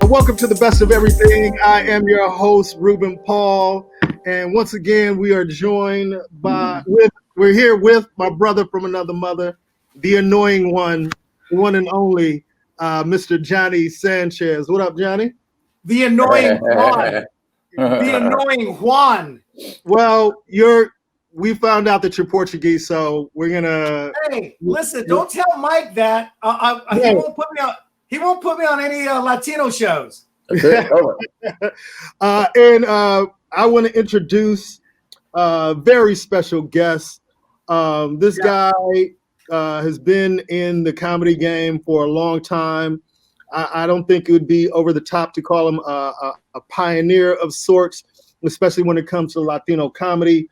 Welcome to the Best of Everything. I am your host, Ruben Paul, and once again we are joined we're here with my brother from another mother, the annoying one, the one and only, Mr. Johnny Sanchez. What up, Johnny? The annoying Juan. The annoying Juan. Well, we found out that you're Portuguese, so we're gonna. Hey, listen! Don't tell Mike that. He won't put me on. He won't put me on any Latino shows. And I want to introduce a very special guest. This guy has been in the comedy game for a long time. I don't think it would be over the top to call him a pioneer of sorts, especially when it comes to Latino comedy.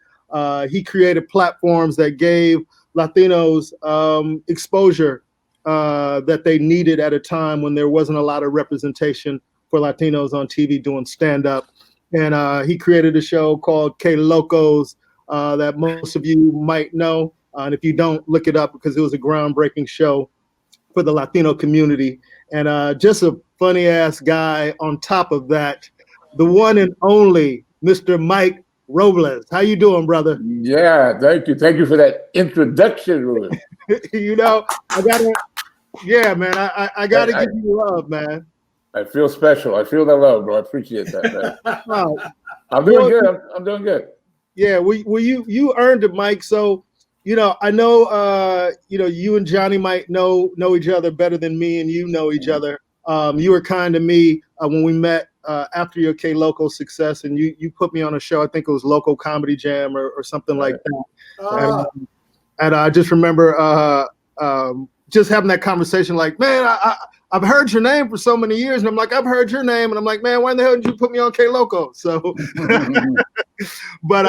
He created platforms that gave Latinos exposure that they needed at a time when there wasn't a lot of representation for Latinos on TV doing stand-up. And he created a show called Que Locos that most of you might know. And if you don't, look it up because it was a groundbreaking show for the Latino community. And just a funny-ass guy on top of that, the one and only Mr. Mike Robles. How you doing, brother? Yeah, thank you. Thank you for that introduction, Ruben. I gotta give you love, man. I feel special. I feel the love, bro. I appreciate that, man. I'm doing good. I'm doing good. Yeah, you earned it, Mike. So, I know, you and Johnny might know each other better than me and you know each other. You were kind to me when we met after your K Loco success, and you put me on a show. I think it was Local Comedy Jam or something like that. And I just remember just having that conversation, like, man, I've heard your name for so many years, and I'm like, I've heard your name, and I'm like, man, why in the hell did you put me on K Loco? So, but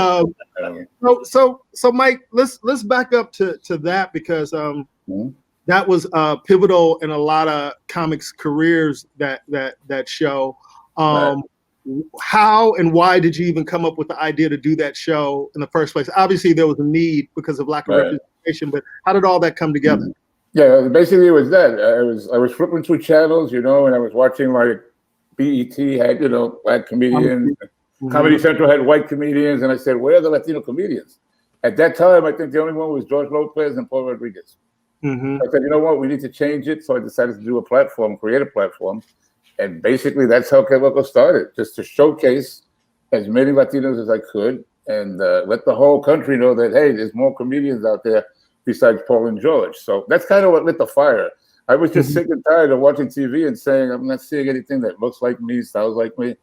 so Mike, let's back up to that because that was pivotal in a lot of comics' careers. That show. How and why did you even come up with the idea to do that show in the first place? Obviously, there was a need because of lack of representation, but how did all that come together? Yeah, basically it was that. I was flipping through channels, and I was watching like BET had, black comedians, Comedy Central had white comedians, and I said, where are the Latino comedians? At that time, I think the only one was George Lopez and Paul Rodriguez. I said, you know what, we need to change it. So I decided to do create a platform. And basically that's how Que Loco started, just to showcase as many Latinos as I could and let the whole country know that, hey, there's more comedians out there besides Paul and George. So that's kind of what lit the fire. I was just sick and tired of watching TV and saying, I'm not seeing anything that looks like me, sounds like me.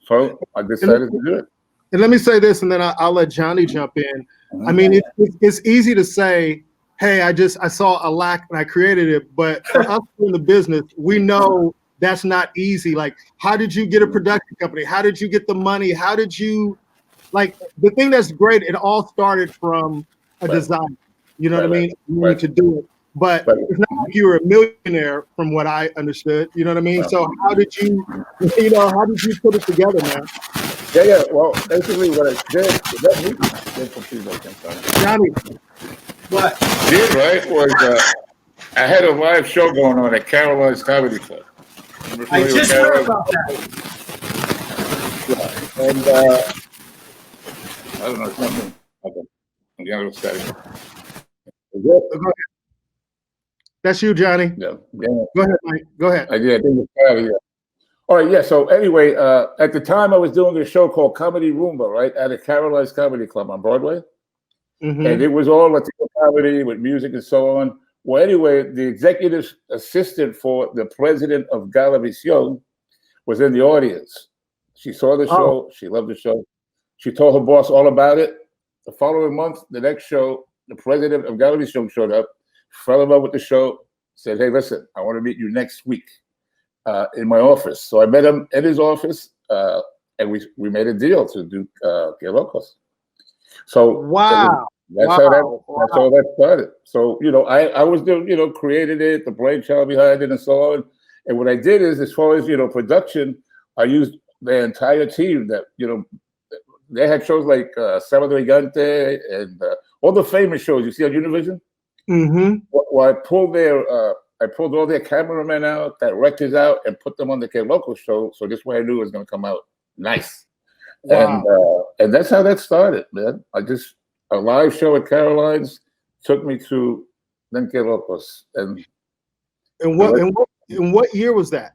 So I decided to do it. And let me say this, and then I'll let Johnny jump in. I mean, it's easy to say, hey, I saw a lack and I created it. But for us in the business, we know that's not easy. Like, how did you get a production company? How did you get the money? How did you, the thing that's great, it all started from a design. You know what I mean? You need to do it. But it's not like you were a millionaire from what I understood. You know what I mean? So how did you put it together, man? Yeah. Well, basically what I did, Johnny. What I did, right, was I had a live show going on at Caroline's Comedy Club. I just heard about that. Yeah. And I don't know, something. Okay. On the other side. Go ahead. That's you, Johnny. Yeah. Go ahead, Mike. Go ahead. I did. All right. Yeah. So anyway, at the time I was doing a show called Comedy Roomba, right, at a Caroline's Comedy Club on Broadway. And it was all Latino comedy with music and so on. Well, anyway, the executive assistant for the president of Galavisión was in the audience. She saw the show. She loved the show. She told her boss all about it. The following month, the next show, the president of Galavisión showed up, fell in love with the show, said, hey, listen, I want to meet you next week in my office. So I met him at his office, and we made a deal to do Que Locos. So that's how that started. So, I was the, created it, the brainchild behind it and so on. And what I did is, as far as, production, I used the entire team that, they had shows like Sábado Gigante and all the famous shows you see on Univision. Well, I pulled their I pulled all their cameramen out, directors out, and put them on the Kid Local show. So this way I knew it was going to come out nice. Wow. And that's how that started, man. A live show at Caroline's took me to then Kid Locos. And what year was that?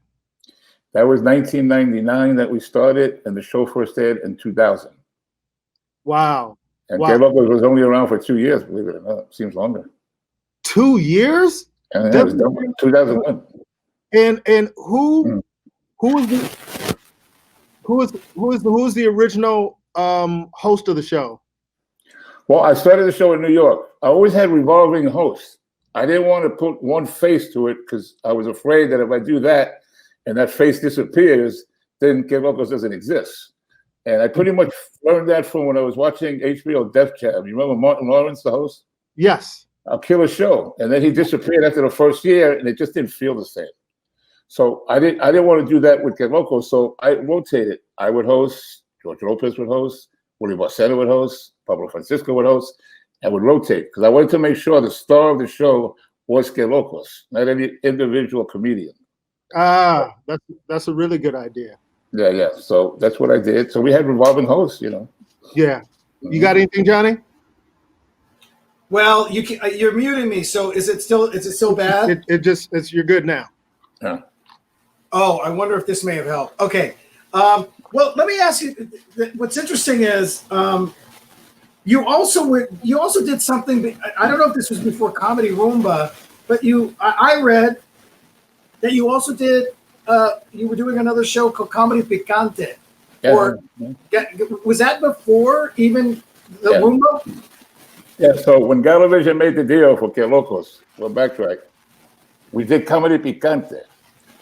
That was 1999 that we started, and the show first aired in 2000. Wow. And Kid Locos was only around for 2 years, believe it or not. Seems longer. 2 years? And that was done in 2001. And who was the original host of the show? Well, I started the show in New York. I always had revolving hosts. I didn't want to put one face to it because I was afraid that if I do that and that face disappears, then Kid Locos doesn't exist. And I pretty much learned that from when I was watching HBO Def Jam. You remember Martin Lawrence, the host? Yes. I'll kill a show. And then he disappeared after the first year, and it just didn't feel the same. So I didn't want to do that with Kid Locos. So I rotated. I would host, George Lopez would host, Willie Barcena would host, Pablo Francisco would host. I would rotate because I wanted to make sure the star of the show was Kid Locos, not any individual comedian. Ah, that's a really good idea. Yeah. So that's what I did. So we had revolving hosts, you know. Yeah. You got anything, Johnny? Well, you're muting me. So is it still bad? You're good now. Yeah. Oh, I wonder if this may have helped. Okay. Well, let me ask you. What's interesting is you also did something. I don't know if this was before Comedy Roomba, but I read that you also did. You were doing another show called Comedy Picante. Was that before even the Roomba? Yeah, so when Galavision made the deal for Kid Locos, we'll backtrack, we did Comedy Picante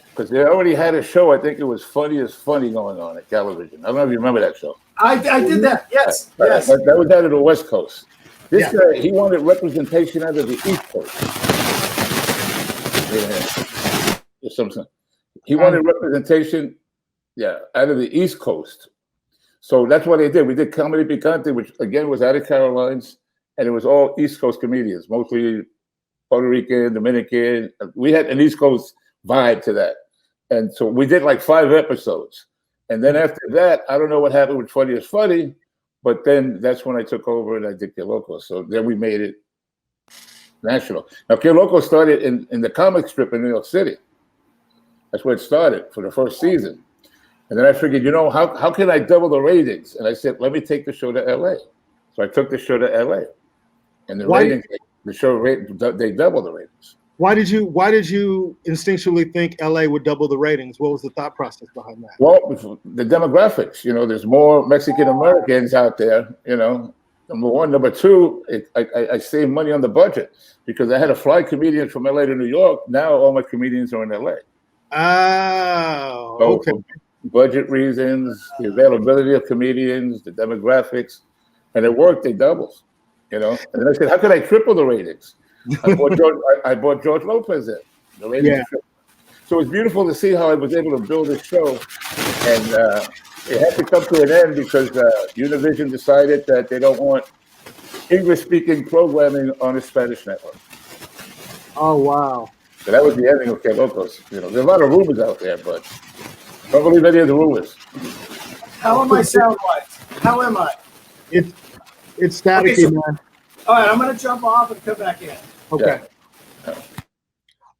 because they already had a show, I think it was Funny as Funny going on at Galavision. I don't know if you remember that show. I did that, yes. Yes. That was out of the West Coast. This guy, he wanted representation out of the East Coast. Yeah. He wanted representation, out of the East Coast. So that's what they did. We did Comedy Picante, which again was out of Caroline's. And it was all East Coast comedians, mostly Puerto Rican, Dominican. We had an East Coast vibe to that. And so we did like 5 episodes. And then after that, I don't know what happened with Funny is Funny, but then that's when I took over and I did Kid Locos. So then we made it national. Now, Kid Locos started in the comic strip in New York City. That's where it started for the first season. And then I figured, how can I double the ratings? And I said, let me take the show to LA. So I took the show to LA. And the show they doubled the ratings. Why did you instinctually think LA would double the ratings? What was the thought process behind that? Well, the demographics. There's more Mexican Americans out there. Number one, number two, I saved money on the budget because I had to fly comedians from LA to New York. Now all my comedians are in LA. Oh, so okay. For budget reasons, the availability of comedians, the demographics, and it worked. They doubled. And then I said, how can I triple the ratings? I bought George Lopez in. The ratings So it's beautiful to see how I was able to build this show. And it had to come to an end because Univision decided that they don't want English-speaking programming on a Spanish network. Oh, wow. So that was the ending of Kid Locos. There's a lot of rumors out there, but don't believe any of the rumors. How am I sound-wise? How am I? It's staticky, man. All right, I'm going to jump off and come back in. Okay.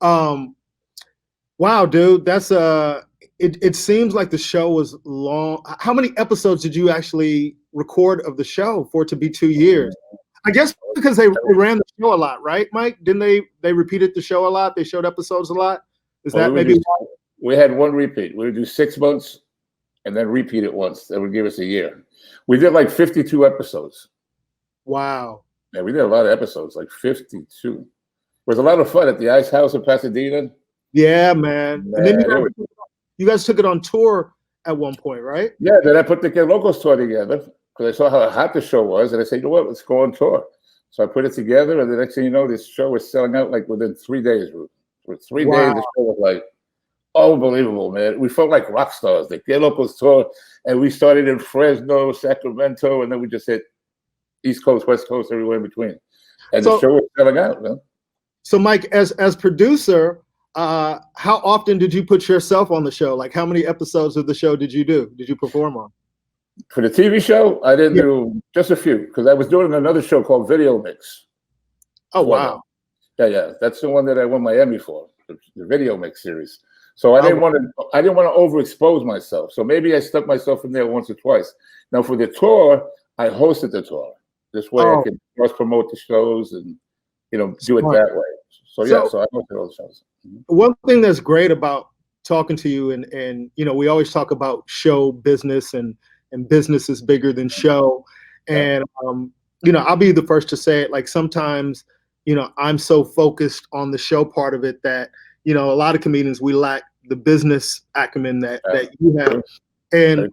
Yeah. Wow, dude, that's it seems like the show was long. How many episodes did you actually record of the show for it to be 2 years? I guess because they ran the show a lot, right, Mike? Didn't they repeated the show a lot? They showed episodes a lot? Is that maybe why? We had one repeat. We would do 6 months and then repeat it once. That would give us a year. We did like 52 episodes. Wow. Yeah, we did a lot of episodes, like 52. It was a lot of fun at the Ice House in Pasadena. Yeah, man. And then you guys took it on tour at one point, right? Yeah, then I put the Kid Locos tour together because I saw how hot the show was. And I said, you know what, let's go on tour. So I put it together. And the next thing you know, this show was selling out like within 3 days. For 3 days, the show was like unbelievable, man. We felt like rock stars. The Kid Locos tour. And we started in Fresno, Sacramento, and then we just hit East Coast, West Coast, everywhere in between. And the show was selling out, man. So, Mike, as producer, how often did you put yourself on the show? Like, how many episodes of the show did you do? Did you perform on? For the TV show, I didn't do just a few because I was doing another show called Video Mix. Oh, wow. Yeah. That's the one that I won my Emmy for, the Video Mix series. So I didn't want to overexpose myself. So maybe I stuck myself in there once or twice. Now for the tour, I hosted the tour. This way I could cross promote the shows and do it that way. So I hosted all the shows. One thing that's great about talking to you, and we always talk about show business and business is bigger than show. And I'll be the first to say it. Like sometimes, I'm so focused on the show part of it that a lot of comedians, we lack the business acumen that you have. And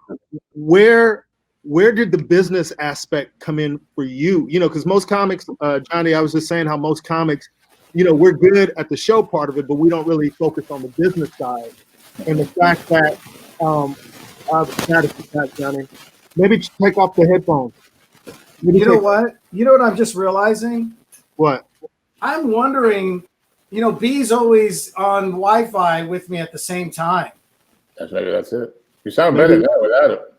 where did the business aspect come in for you? Because most comics, Johnny, I was just saying how most comics, we're good at the show part of it, but we don't really focus on the business side. And the fact that, Johnny, maybe take off the headphones. You know what I'm just realizing? What? I'm wondering, B's always on Wi-Fi with me at the same time. That's it. You sound better now without it.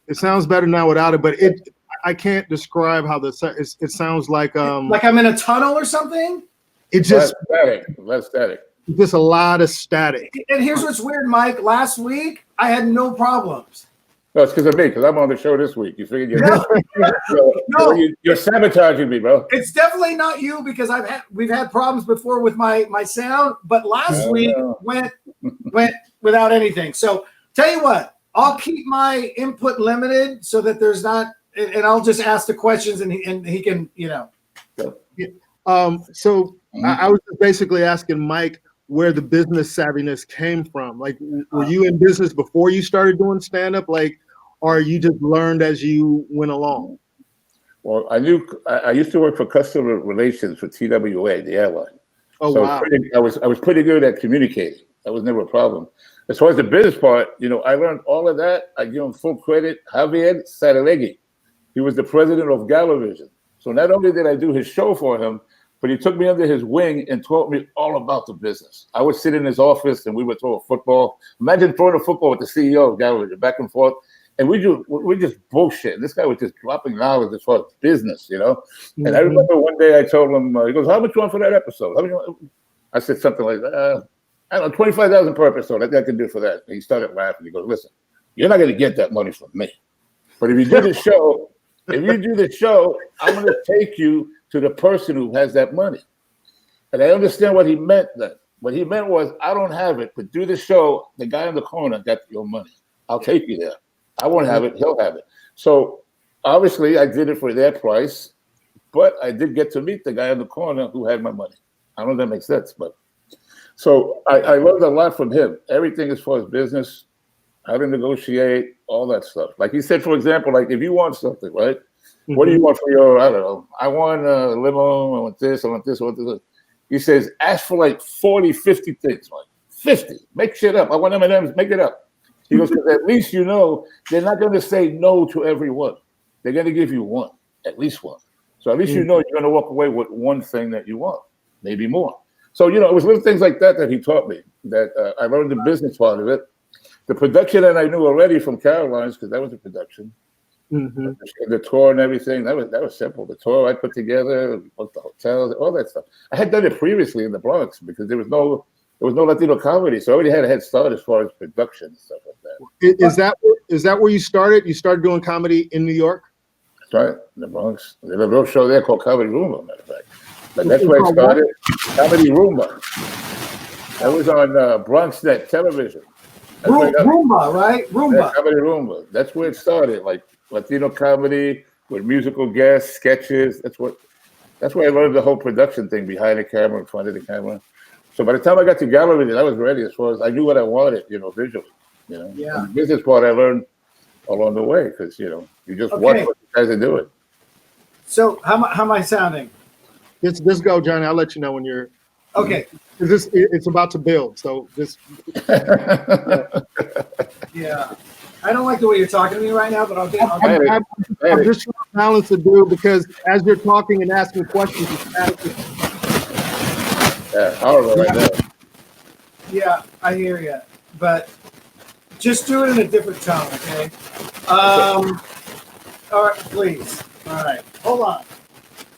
It sounds better now without it, but I can't describe how it sounds like like I'm in a tunnel or something. It just less static. Just a lot of static. And here's what's weird, Mike. Last week I had no problems. No, it's because of me, because I'm on the show this week. You figured No. You're sabotaging me, bro. It's definitely not you because we've had problems before with my sound, but last week went without anything. So tell you what, I'll keep my input limited so that there's not, and I'll just ask the questions and he can, So I was just basically asking Mike where the business savviness came from. Like, were you in business before you started doing stand-up? Like, or you just learned as you went along? Well, I used to work for customer relations for TWA, the airline. Oh, so wow. I was pretty good at communicating. That was never a problem. As far as the business part, I learned all of that. I give him full credit. Javier Saralegui, he was the president of Galavision. So not only did I do his show for him, but he took me under his wing and taught me all about the business. I would sit in his office and we would throw a football. Imagine throwing a football with the CEO of Galavision, back and forth. And we just bullshit. This guy was just dropping knowledge as far as business, Mm-hmm. And I remember one day I told him, he goes, "How much you want for that episode?" I said something like, I don't know, $25,000 per episode. I think I can do for that. And he started laughing. He goes, "Listen, you're not going to get that money from me. But if you do the show, I'm going to take you to the person who has that money." And I understand what he meant then. What he meant was, I don't have it, but do the show. The guy in the corner got your money. I'll take you there. I won't have it. He'll have it. So obviously I did it for their price, but I did get to meet the guy in the corner who had my money. I don't know if that makes sense, but so I learned a lot from him. Everything as far as business, how to negotiate, all that stuff. Like he said, for example, like if you want something, right? Mm-hmm. What do you want for your, I don't know, I want a limo, I want this, I want this, I want this. He says, ask for like 40, 50 things, like 50. Make shit up. I want M&Ms, make it up. He goes, because at least they're not going to say no to everyone. They're going to give you one, at least one. So at least you're going to walk away with one thing that you want, maybe more. So, it was little things like that he taught me, that I learned the business part of it. The production that I knew already from Caroline's, because that was a production. Mm-hmm. The tour and everything, that was simple. The tour I put together, booked the hotels, all that stuff. I had done it previously in the Bronx because there was no Latino comedy, so I already had a head start as far as production and stuff like that. Is that where you started? You started doing comedy in New York? That's right, in the Bronx. There's a real show there called Comedy Roomba, matter of fact. But that's where I started. Comedy Roomba. I was on BronxNet television. Roomba, right? Roomba. Yeah, Comedy Roomba. That's where it started, like Latino comedy with musical guests, sketches. That's where I learned the whole production thing, behind the camera, in front of the camera. So by the time I got to Gallery, I was ready as far as I knew what I wanted, visually. Yeah. And the business part I learned along the way because, you just watch what the guys are doing. So how am I sounding? Just go, Johnny. I'll let you know when you're. Okay. It's about to build, so just. Yeah. I don't like the way you're talking to me right now, but I'm just trying to balance the deal because as you're talking and asking questions, it's yeah, horrible right now. Yeah, I hear you, but just do it in a different tone, okay? All right, please. All right, hold on.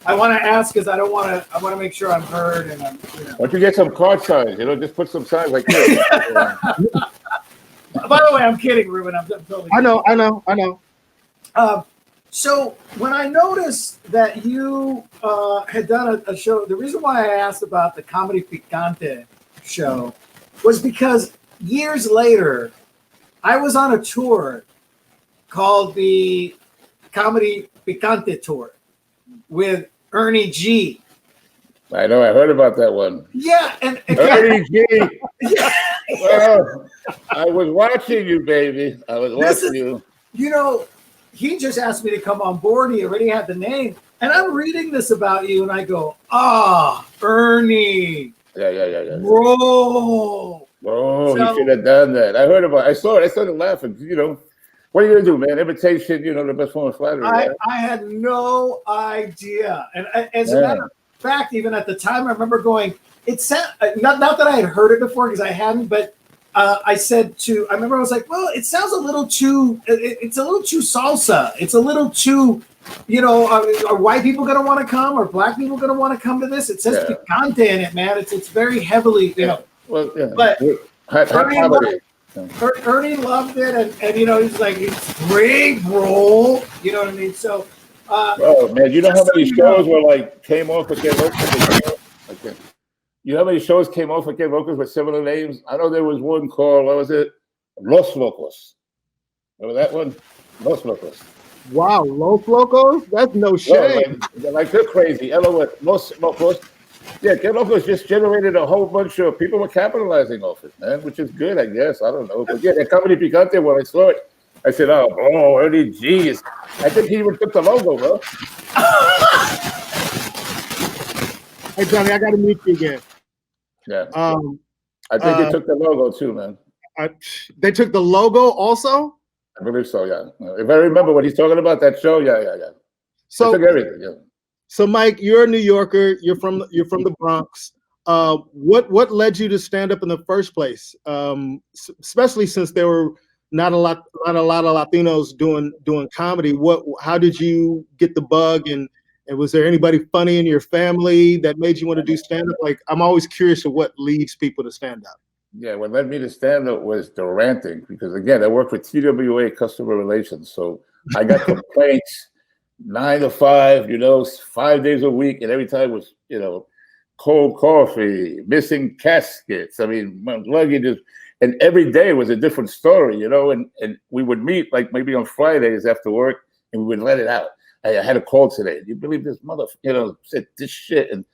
I want to ask because I want to make sure I'm heard and I'm. Why don't you get some card signs? Just put some signs like this. By the way, I'm kidding, Ruben. I'm totally. I know. So when I noticed that you had done a show, the reason why I asked about the Comedy Picante show was because years later, I was on a tour called the Comedy Picante Tour with Ernie G. I know. I heard about that one. Yeah, and Ernie G. Yeah. Well, I was watching you, baby. I was watching you. You know, he just asked me to come on board. He already had the name. And I'm reading this about you, and I go, Ernie. Yeah. Bro. Oh, you should have done that. I saw it. I started laughing. What are you going to do, man? Imitation, the best form of flattery. I had no idea. And as a matter of fact, even at the time, I remember going, it sound not that I had heard it before because I hadn't, but I remember I was like, well, it sounds a little too, it's a little too salsa. It's a little too, are white people going to want to come? Are black people going to want to come to this? It says picante in it, man. It's very heavily, Well, yeah. But Ernie loved it, and he's like, it's great, bro. You know what I mean? So, oh man, you know how many shows were came off with their locals? You know how many shows came off with their locals with similar names? I know there was one called, what was it? Los Locos. Remember that one? Los Locos. Wow, Los Locos? That's no shame. They're crazy. Los Locos. Yeah, Que Locos just generated a whole bunch of people were capitalizing off it, man, which is good, I guess. I don't know. But yeah, that Comedy Picante, when I saw it, I said, Ernie G. I think he even took the logo, bro. Hey, Johnny, I got to meet you again. Yeah. I think they took the logo too, man. They took the logo also? I believe so, yeah. If I remember what he's talking about, that show, yeah. So they took everything, yeah. So, Mike, you're a New Yorker. You're from the Bronx. What led you to stand up in the first place? Especially since there were not a lot of Latinos doing comedy. How did you get the bug? And was there anybody funny in your family that made you want to do stand up? I'm always curious of what leads people to stand up. Yeah, what led me to stand up was the ranting, because again, I worked with TWA customer relations, so I got complaints. 9 to 5, 5 days a week, and every time was, cold coffee, missing caskets. I mean, my luggage and every day was a different story, and we would meet maybe on Fridays after work, and we would let it out. I had a call today. You believe this said this shit, and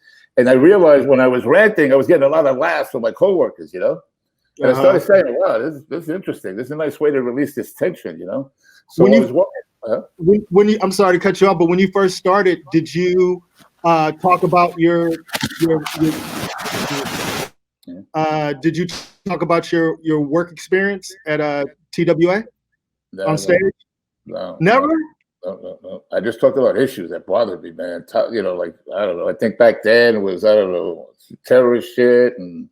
I realized when I was ranting, I was getting a lot of laughs from my coworkers, and I started saying, wow, this is interesting. This is a nice way to release this tension, So when you, I'm sorry to cut you off, but when you first started, did you talk about your work experience at TWA on stage? No, never. No. I just talked about issues that bothered me, man. I don't know. I think back then it was terrorist shit, and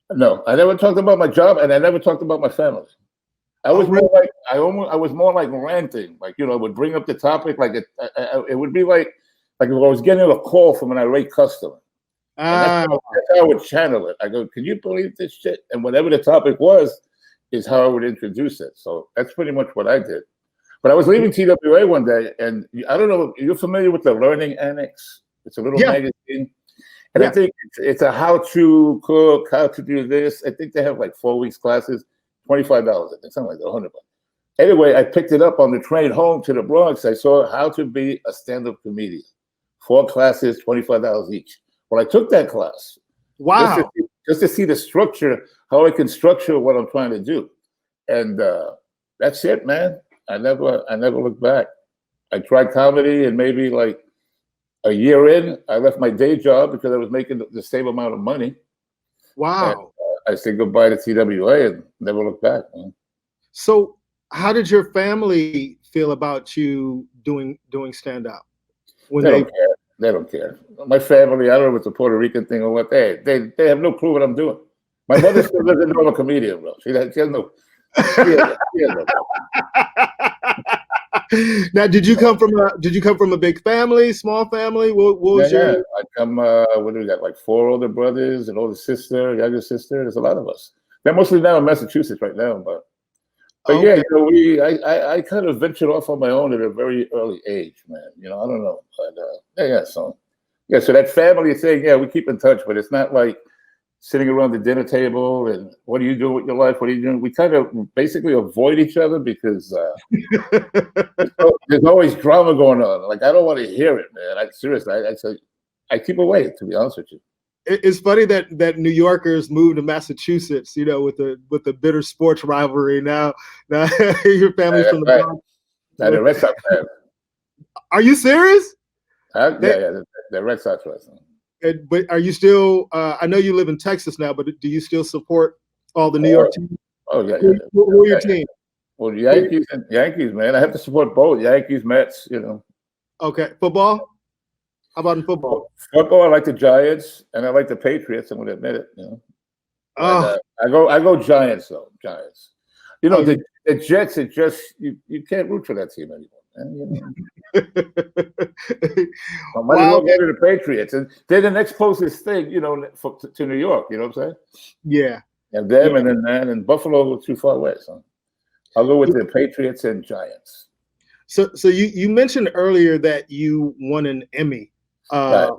no, I never talked about my job, and I never talked about my family. I was more like ranting, I would bring up the topic, it would be like if I was getting a call from an irate customer. That's how I would channel it. I go, can you believe this shit? And whatever the topic was, is how I would introduce it. So that's pretty much what I did. But I was leaving TWA one day, and I don't know, you're familiar with the Learning Annex? It's a little magazine. And I think it's a how to cook, how to do this. I think they have 4 weeks classes. $25, it's something like $100. Anyway, I picked it up on the train home to the Bronx. I saw how to be a stand-up comedian. 4 classes, $25 each. Well, I took that class. Wow. Just to see the structure, how I can structure what I'm trying to do. And that's it, man. I never looked back. I tried comedy, and maybe a year in, I left my day job because I was making the same amount of money. Wow. And, I said goodbye to TWA and never looked back, man. So how did your family feel about you doing stand-up? They don't care. My family, I don't know if it's a Puerto Rican thing or what. They have no clue what I'm doing. My mother still doesn't know I'm a comedian, bro. She has no. She has no. Now, did you come from a big family, small family? What was Yeah. your? I come. What do we got? Like 4 older brothers, an older sister, younger sister. There's a lot of us. They're mostly now in Massachusetts right now, but yeah, Okay. I kind of ventured off on my own at a very early age, man. I don't know, but so that family thing, yeah, we keep in touch, but it's not like sitting around the dinner table and what do you do with your life? What are you doing? We kind of basically avoid each other because there's always drama going on. Like I don't want to hear it, man. Seriously, I keep away, to be honest with you. It's funny that New Yorkers moved to Massachusetts, with the bitter sports rivalry. Now your family's from the Bronx. Now the Red Sox fan. Are you serious? The Red Sox wrestling. But are you still? I know you live in Texas now, but do you still support all the New York teams? Oh yeah. Who are your team? Well, Yankees, man. I have to support both Yankees, Mets. Okay, football. How about in football? Football, I like the Giants, and I like the Patriots. I'm going to admit it. I go Giants though. Giants. The Jets. It just you can't root for that team anymore. I might as well go to the Patriots, and they're the next closest thing, to New York. You know what I'm saying? Yeah. And them, and Buffalo too far away. So I'll go with the Patriots and Giants. So you mentioned earlier that you won an Emmy. Right.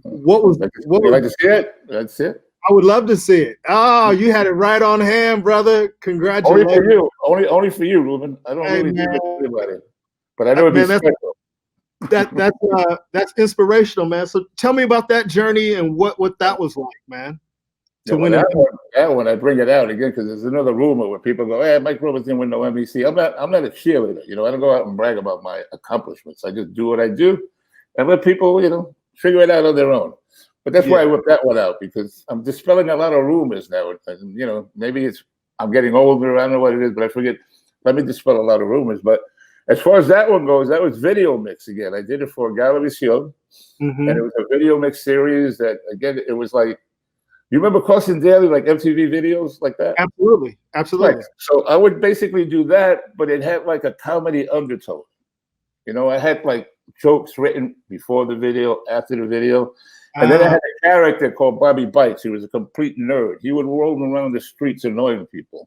What was? Would you like to see it? That's it. I would love to see it. Oh, you had it right on hand, brother. Congratulations. Only for you. Only for you, Ruben. I don't really do it for anybody. But I know it'd be special. That's inspirational, man. So tell me about that journey and what that was like, man. That one, I bring it out again because there's another rumor where people go, "Hey, Mike Robles didn't win no NBC." I'm not a cheerleader. I don't go out and brag about my accomplishments. I just do what I do and let people, figure it out on their own. But that's why I whipped that one out, because I'm dispelling a lot of rumors now. And, maybe I'm getting older. I don't know what it is, but I forget. Let me dispel a lot of rumors. But as far as that one goes, that was video mix again. I did it for Gallery and it was a video mix series that, again, it was like, you remember Carson Daly, like MTV videos like that? Absolutely. Right. So I would basically do that, but it had like a comedy undertone. I had like jokes written before the video, after the video. And then I had a character called Bobby Bites. He was a complete nerd. He would roll around the streets annoying people.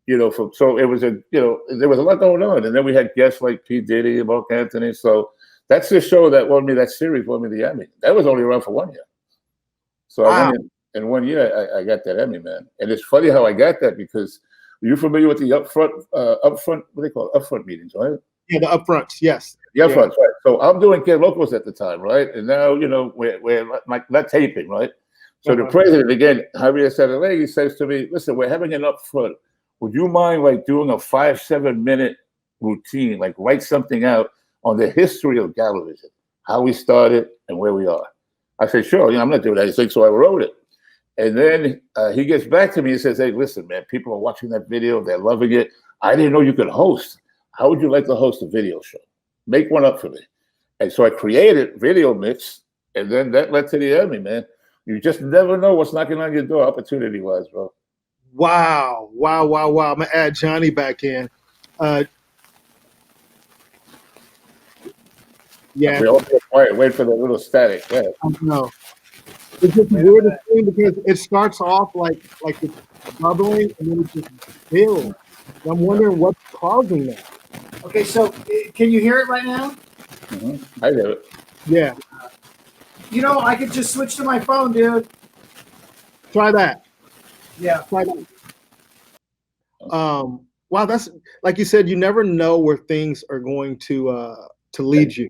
So it was there was a lot going on. And then we had guests like P. Diddy and Mark Anthony. So that's the show that series won me the Emmy. That was only around for 1 year. So I went in 1 year, I got that Emmy, man. And it's funny how I got that, because are you familiar with the upfront, what do they call it? Upfront meetings, right? Yeah, the upfronts, yes. The upfronts, right. So I'm doing Kid Locals at the time, right? And now, we're like not taping, right? So the president, again, Javier Saralegui, says to me, "Listen, we're having an upfront. Would you mind like doing a 5-7 minute routine, like write something out on the history of television, how we started and where we are?" I said, "Sure, I'm not doing anything," so I wrote it. And then he gets back to me and says, "Hey, listen, man, people are watching that video. They're loving it. I didn't know you could host. How would you like to host a video show? Make one up for me." And so I created Video Mix, and then that led to the Emmy, man. You just never know what's knocking on your door opportunity-wise, bro. Wow. I'm going to add Johnny back in. Yeah. We all get quiet. Wait for the little static. Yeah. I know. It's just weird to see, because it starts off like it's bubbling, and then it just builds. I'm wondering what's causing that. Okay, so can you hear it right now? I hear it. Yeah. I could just switch to my phone, dude. Try that. Yeah. Try that. Wow, that's, like you said, you never know where things are going to lead you.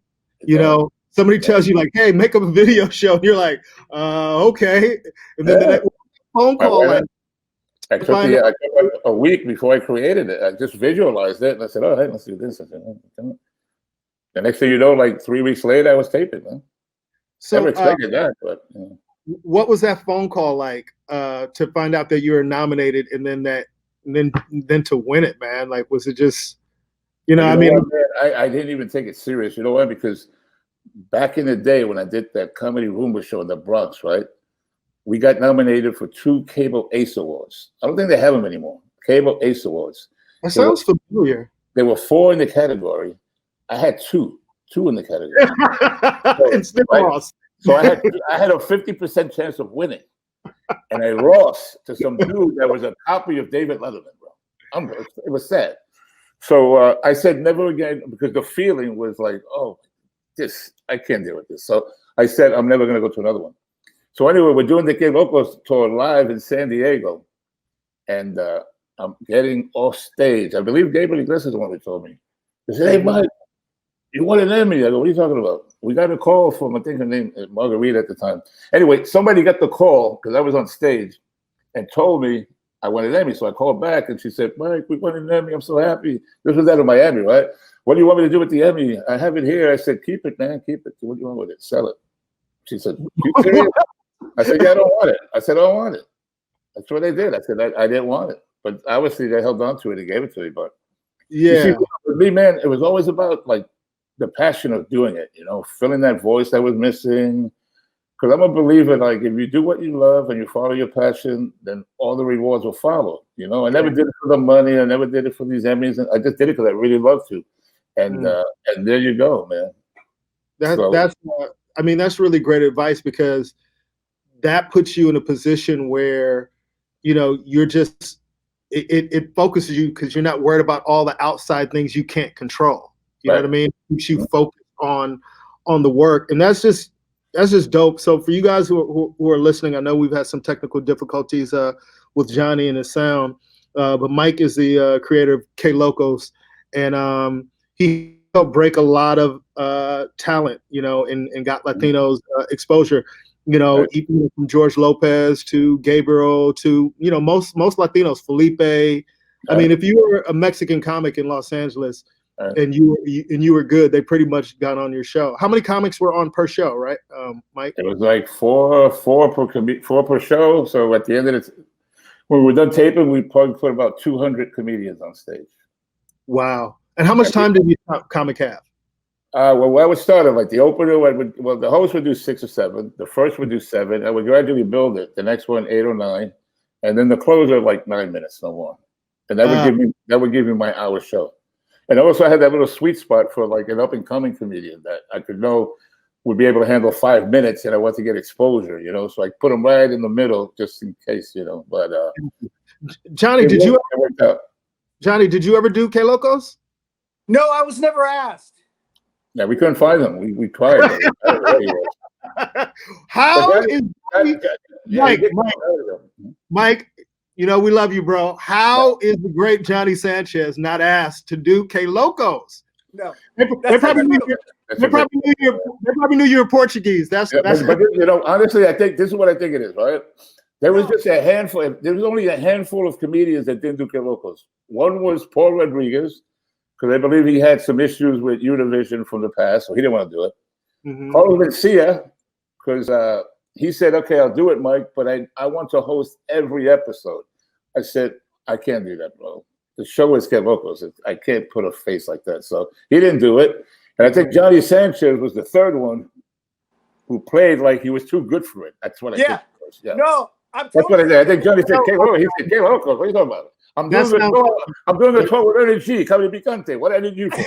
Somebody tells you like, "Hey, make up a video show," and you're like, "Okay." And then the next phone call. I took a week before I created it. I just visualized it, and I said, "Oh, hey, let's do this." I said, the next thing you know, like 3 weeks later, I was taping, man. So, never expected that, but. What was that phone call like to find out that you were nominated, and then to win it, man? Like, was it just, I mean, I didn't even take it serious. You know why? Because back in the day when I did that comedy Roomba show in the Bronx, right? we got nominated for 2 Cable Ace Awards. I don't think they have them anymore. Cable Ace Awards. That sounds familiar. There were 4 in the category. I had two in the category. And still lost. So I had a 50% chance of winning, and I lost to some dude that was a copy of David Letterman, bro. It was sad. So I said never again, because the feeling was like, oh, I can't deal with this. So I said I'm never going to go to another one. So anyway, we're doing the Kid Locos tour live in San Diego, and I'm getting off stage. I believe Gabriel Iglesias is the one who told me. He said, "Hey, Mike, you won an Emmy." I go, "What are you talking about?" We got a call from, I think her name is Margarita at the time. Anyway, somebody got the call because I was on stage and told me I won an Emmy. So I called back and she said, "Mike, we won an Emmy. I'm so happy." This was out of Miami, right? "What do you want me to do with the Emmy?" "I have it here." I said, "Keep it, man. Keep it." "What do you want with it?" "Sell it." She said, "You serious?" I said, "Yeah, I don't want it." I said, "I don't want it." That's what they did. I said, I didn't want it. But obviously they held on to it and gave it to me. But yeah, see, with me, man, it was always about like the passion of doing it, filling that voice that was missing. Because I'm a believer, like if you do what you love and you follow your passion, then all the rewards will follow. I never did it for the money. I never did it for these Emmys. And I just did it because I really love to. And there you go, man. That's really great advice, because that puts you in a position where, you're just, it focuses you because you're not worried about all the outside things you can't control. You know what I mean? It keeps you focused on the work. And that's just dope. So for you guys who are listening, I know we've had some technical difficulties with Johnny and his sound, but Mike is the creator of K Locos, and he helped break a lot of talent, and got Latinos exposure. Even from George Lopez to Gabriel to most Latinos, Felipe. I mean, if you were a Mexican comic in Los Angeles and you were good, they pretty much got on your show. How many comics were on per show, right, Mike? It was like four per show. So at the end of it, when we were done taping, we probably put about 200 comedians on stage. Wow! And how much time did you comic have? Well, I would start it like the opener. The host would do 6 or 7. The first would do 7. I would gradually build it. The next one 8 or 9, and then the closer like 9 minutes, no more. And that would give me my hour show. And also I had that little sweet spot for like an up and coming comedian that I could know would be able to handle 5 minutes, and I want to get exposure, So I put them right in the middle just in case, But Johnny, did you ever do K Locos? No, I was never asked. Yeah, we couldn't find them. We tried. Mike, we love you, bro. How is the great Johnny Sanchez not asked to do K Locos? No, they probably knew you were Portuguese. But honestly, I think this is what I think it is, right? There was just a handful. There was only a handful of comedians that didn't do K Locos. One was Paul Rodriguez, because I believe he had some issues with Univision from the past, so he didn't want to do it. Mm-hmm. Carlos Mencia, because he said, "Okay, I'll do it, Mike, but I want to host every episode." I said, "I can't do that, bro. The show is K Locos. I can't put a face like that." So he didn't do it. And I think Johnny Sanchez was the third one who played like he was too good for it. That's what I think. Yeah. No, that's what I said. I think Johnny said K Locos. He said K Locos. What are you talking about? I'm doing the tour with Energy, Comedy Picante. What I did you for?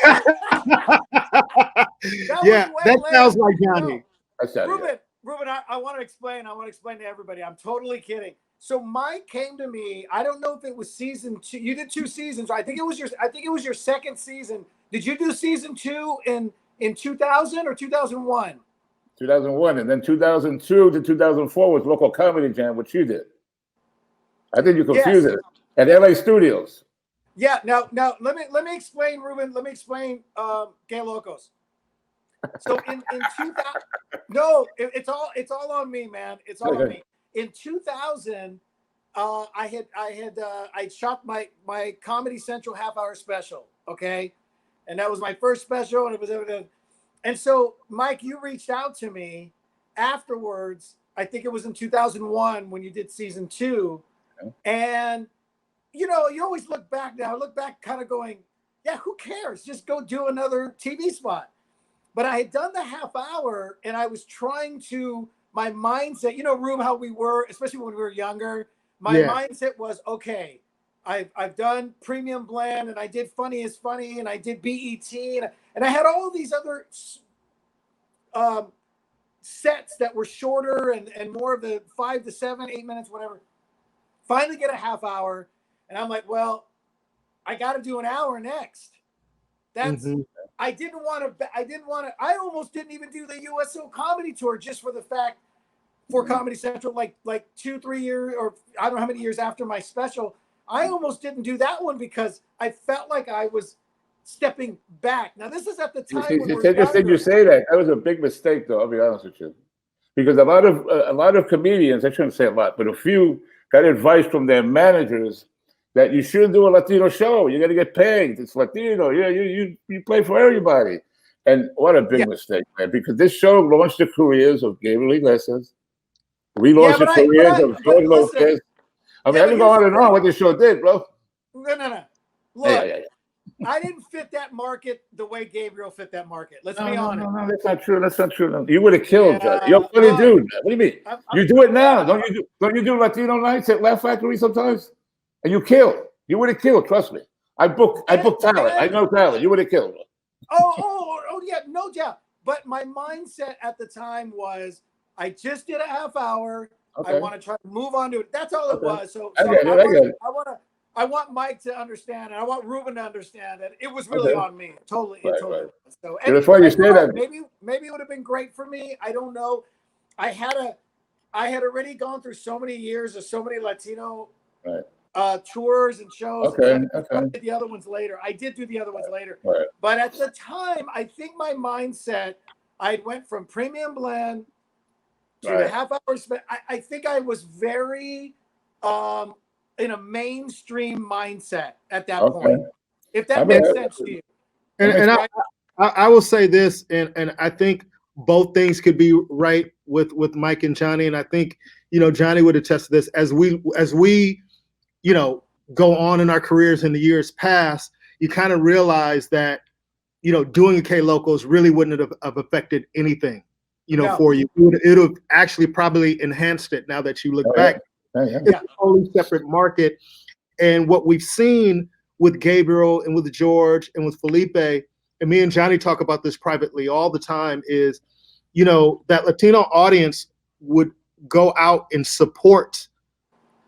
That sounds like Johnny. Ruben, I want to explain. I want to explain to everybody. I'm totally kidding. So Mike came to me. I don't know if it was season 2. You did 2 seasons. I think it was your second season. Did you do season 2 in 2000 or 2001? 2001, and then 2002 to 2004 was Local Comedy Jam, which you did. I think you confused it. At LA Studios. Yeah. Now let me explain, Ruben. Let me explain K Locos. So in 2000, no, it's all on me, man. It's all on me. In 2000, I shot my Comedy Central half-hour special. Okay, and that was my first special, and it was everything. And so, Mike, you reached out to me afterwards. I think it was in 2001 when you did season 2, and you always look back now. I look back kind of going, yeah, who cares? Just go do another TV spot. But I had done the half hour, and I was trying to, my mindset, you know, Rube, how we were, especially when we were younger, my mindset was, okay, I've done Premium Blend, and I did Funny is Funny, and I did BET, and I had all these other sets that were shorter and more of the 5 to 7, 8 minutes, whatever. Finally get a half hour, and I'm like, well, I got to do an hour next. That's I didn't want to. I almost didn't even do the USO comedy tour just for the fact for Comedy Central, like 2-3 years, or I don't know how many years after my special. I almost didn't do that one because I felt like I was stepping back. Now this is at the time when it's interesting you say that. That was a big mistake, though. I'll be honest with you, because a lot of comedians, I shouldn't say a lot, but a few got advice from their managers that you shouldn't do a Latino show. You got to get paid. It's Latino. Yeah, you play for everybody. And what a big mistake, man! Because this show launched the careers of Gabriel Iglesias, relaunched the careers of George Lopez. I mean, I can go on and on what this show did, bro. No. Look, I didn't fit that market the way Gabriel fit that market. Let's be honest. No, that's not true. That's not true. You would have killed. You're a funny dude. What do you mean? You do it now. Don't you do Latino nights at Laugh Factory sometimes? And you kill. You would have killed. Trust me. I book talent. I know talent. You would have killed. Oh yeah, no doubt. But my mindset at the time was, I just did a half hour. Okay. I want to try to move on to it. That's all it was. So I want Mike to understand, and I want Ruben to understand that it was really on me. Totally. Was. So that's why you say that. Maybe it would have been great for me. I don't know. I had already gone through so many years of so many Latino tours and shows. Okay. I did the other ones later. I did do the other ones later. Right. But at the time, I think my mindset, I went from Premium Blend to the half hour spent. I think I was very in a mainstream mindset at that point. If that makes sense to you. And I will say this, and I think both things could be right with Mike and Johnny. And I think, Johnny would attest to this as we go on in our careers in the years past, you kind of realize that, doing a K Locals really wouldn't have affected anything, for you. It would have actually probably enhanced it now that you look back. It's a totally separate market. And what we've seen with Gabriel and with George and with Felipe, and me and Johnny talk about this privately all the time, is, that Latino audience would go out and support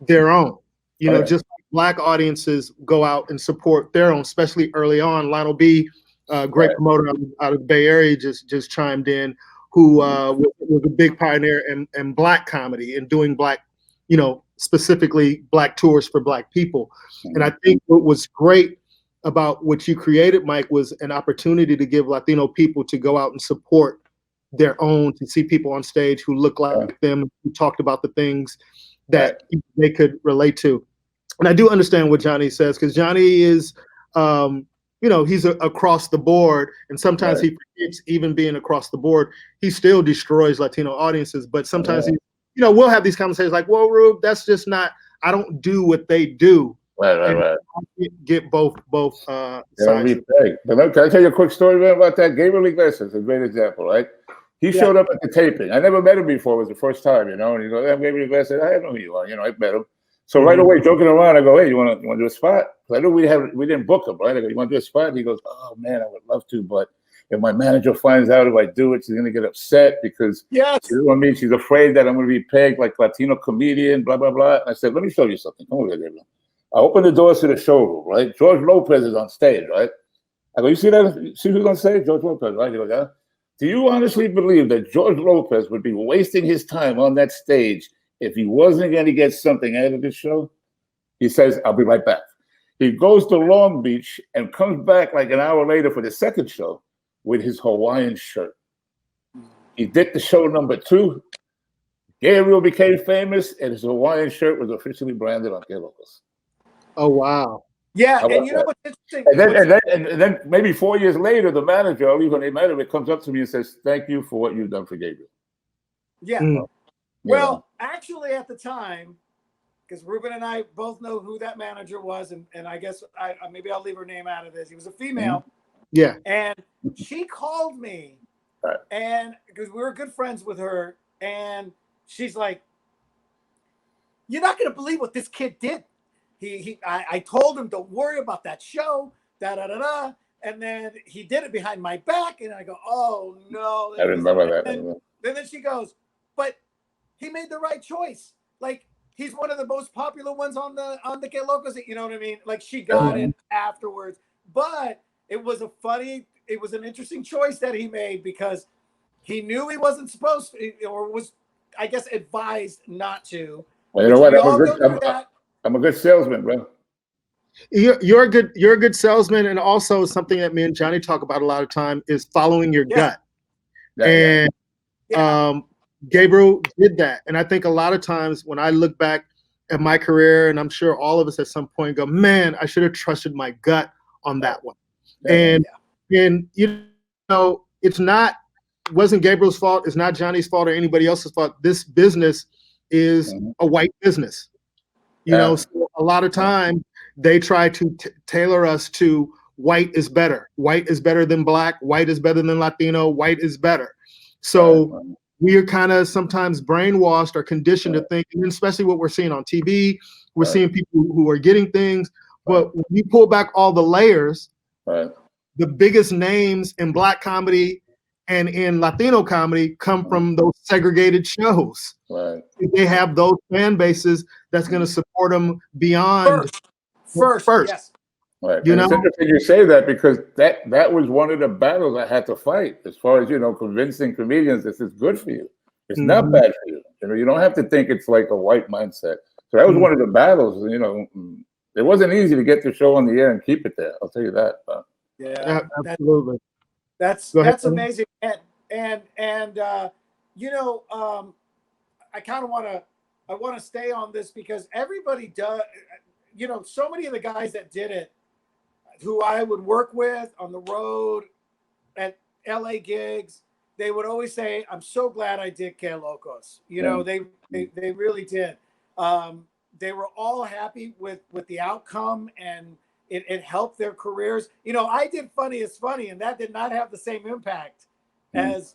their own, just like Black audiences go out and support their own, especially early on. Lionel B, great promoter out of the Bay Area, just chimed in, who was a big pioneer in Black comedy and doing Black, specifically Black tours for Black people. And I think what was great about what you created, Mike, was an opportunity to give Latino people to go out and support their own, to see people on stage who look like them, who talked about the things that they could relate to. And I do understand what Johnny says, because Johnny is, he's across the board, and sometimes he forgets, even being across the board, he still destroys Latino audiences. But sometimes he, we'll have these conversations like, well, Rube, that's just not, I don't do what they do. Right. Get both sides. But look, can I tell you a quick story about that? Gabriel Iglesias, a great example, right? He showed up at the taping. I never met him before. It was the first time, and he goes, I'm Gabriel Iglesias. I know who you are. I met him. So right away, joking around, I go, hey, you want to do a spot? I know we didn't book him, right? I go, you want to do a spot? And he goes, oh man, I would love to, but if my manager finds out if I do it, she's gonna get upset because she's afraid that I'm gonna be pegged like Latino comedian, blah blah blah. And I said, let me show you something. Come over here, Gabriel. I opened the doors to the showroom, right? George Lopez is on stage, right? I go, you see that? See who's on stage? George Lopez, right? He goes, yeah. Do you honestly believe that George Lopez would be wasting his time on that stage if he wasn't going to get something out of this show? He says, I'll be right back. He goes to Long Beach and comes back like an hour later for the second show with his Hawaiian shirt. He did the show number 2. Gabriel became famous, and his Hawaiian shirt was officially branded on K Locals. Oh, wow. Yeah, and you know what's interesting? And then maybe 4 years later, the manager, or even they met him, it comes up to me and says, thank you for what you've done for Gabriel. Yeah. Well, actually at the time, because Ruben and I both know who that manager was, and I guess maybe I'll leave her name out of this. He was a female. Yeah. And she called me, and because we were good friends with her, and she's like, "You're not gonna believe what this kid did. I told him don't worry about that show, da da da da, and then he did it behind my back." And I go, "Oh no!" I remember that. And then she goes, "But he made the right choice. Like he's one of the most popular ones on the Get Locos. You know what I mean? Like she got it afterwards, but it was an interesting choice that he made because he knew he wasn't supposed to, or was, I guess, advised not to." Well, you know what? I'm a good salesman, bro. You're a good salesman, and also something that me and Johnny talk about a lot of time is following your gut. And Gabriel did that, and I think a lot of times when I look back at my career, and I'm sure all of us at some point go, "Man, I should have trusted my gut on that one." And you know, wasn't Gabriel's fault. It's not Johnny's fault or anybody else's fault. This business is a white business. You know, so a lot of time they try to tailor us to white is better. White is better than black. White is better than Latino. White is better. So we are kind of sometimes brainwashed or conditioned to think, and especially what we're seeing on TV, we're seeing people who are getting things. But when you pull back all the layers, the biggest names in black comedy and in Latino comedy come from those segregated shows. They have those fan bases that's going to support them beyond first. Yes. Right. You know, it's interesting you say that because that was one of the battles I had to fight as far as, you know, convincing comedians this is good for you. It's not bad for you. You know, you don't have to think it's like a white mindset. So that was one of the battles, you know. It wasn't easy to get the show on the air and keep it there. I'll tell you that. Yeah, absolutely. That's amazing. And you know, I kind of want to stay on this because everybody does, you know, so many of the guys that did it who I would work with on the road at LA gigs, they would always say, "I'm so glad I did Que Locos." You know, they really did. They were all happy with the outcome, and it helped their careers. You know, I did Funny is Funny, and that did not have the same impact as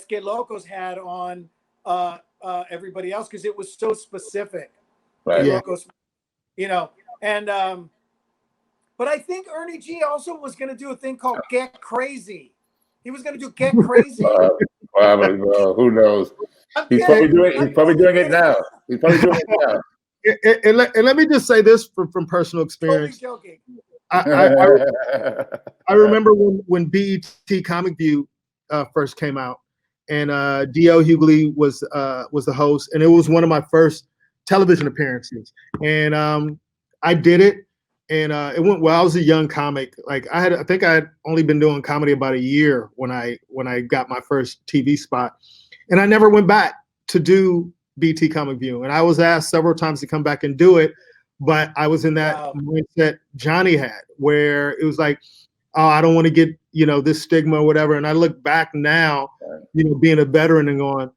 Que Locos had on everybody else because it was so specific. Que Locos, you know, and but I think Ernie G also was going to do a thing called Get Crazy. He was going to do Get Crazy. Probably, bro. Who knows? He's probably doing it now. He's probably doing it now. And let me just say this from personal experience. Totally joking. I remember when BET Comic View first came out, and D.L. Hughley was the host, and it was one of my first television appearances. And I did it, and it went well. I was a young comic. Like I think I had only been doing comedy about a year when I got my first TV spot, and I never went back to do BT Comic View. And I was asked several times to come back and do it, but I was in that mindset Johnny had, where it was like, oh, I don't want to get, you know, this stigma or whatever. And I look back now, you know, being a veteran and going,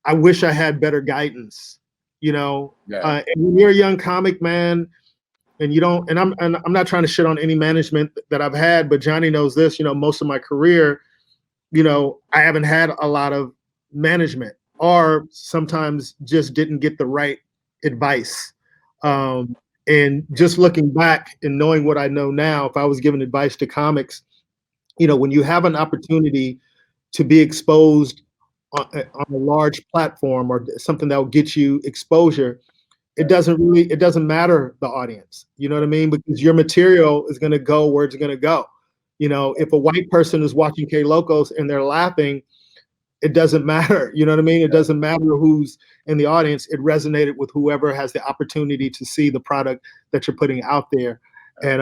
I wish I had better guidance, you know. And when you're a young comic, man, and you don't, and I'm not trying to shit on any management that I've had, but Johnny knows this, you know, most of my career, you know, I haven't had a lot of management, or sometimes just didn't get the right advice. And just looking back and knowing what I know now, if I was giving advice to comics, you know, when you have an opportunity to be exposed on a large platform or something that will get you exposure, it doesn't matter the audience. You know what I mean? Because your material is going to go where it's going to go. You know, if a white person is watching Que Locos and they're laughing, it doesn't matter. You know what I mean? It doesn't matter who's in the audience. It resonated with whoever has the opportunity to see the product that you're putting out there. And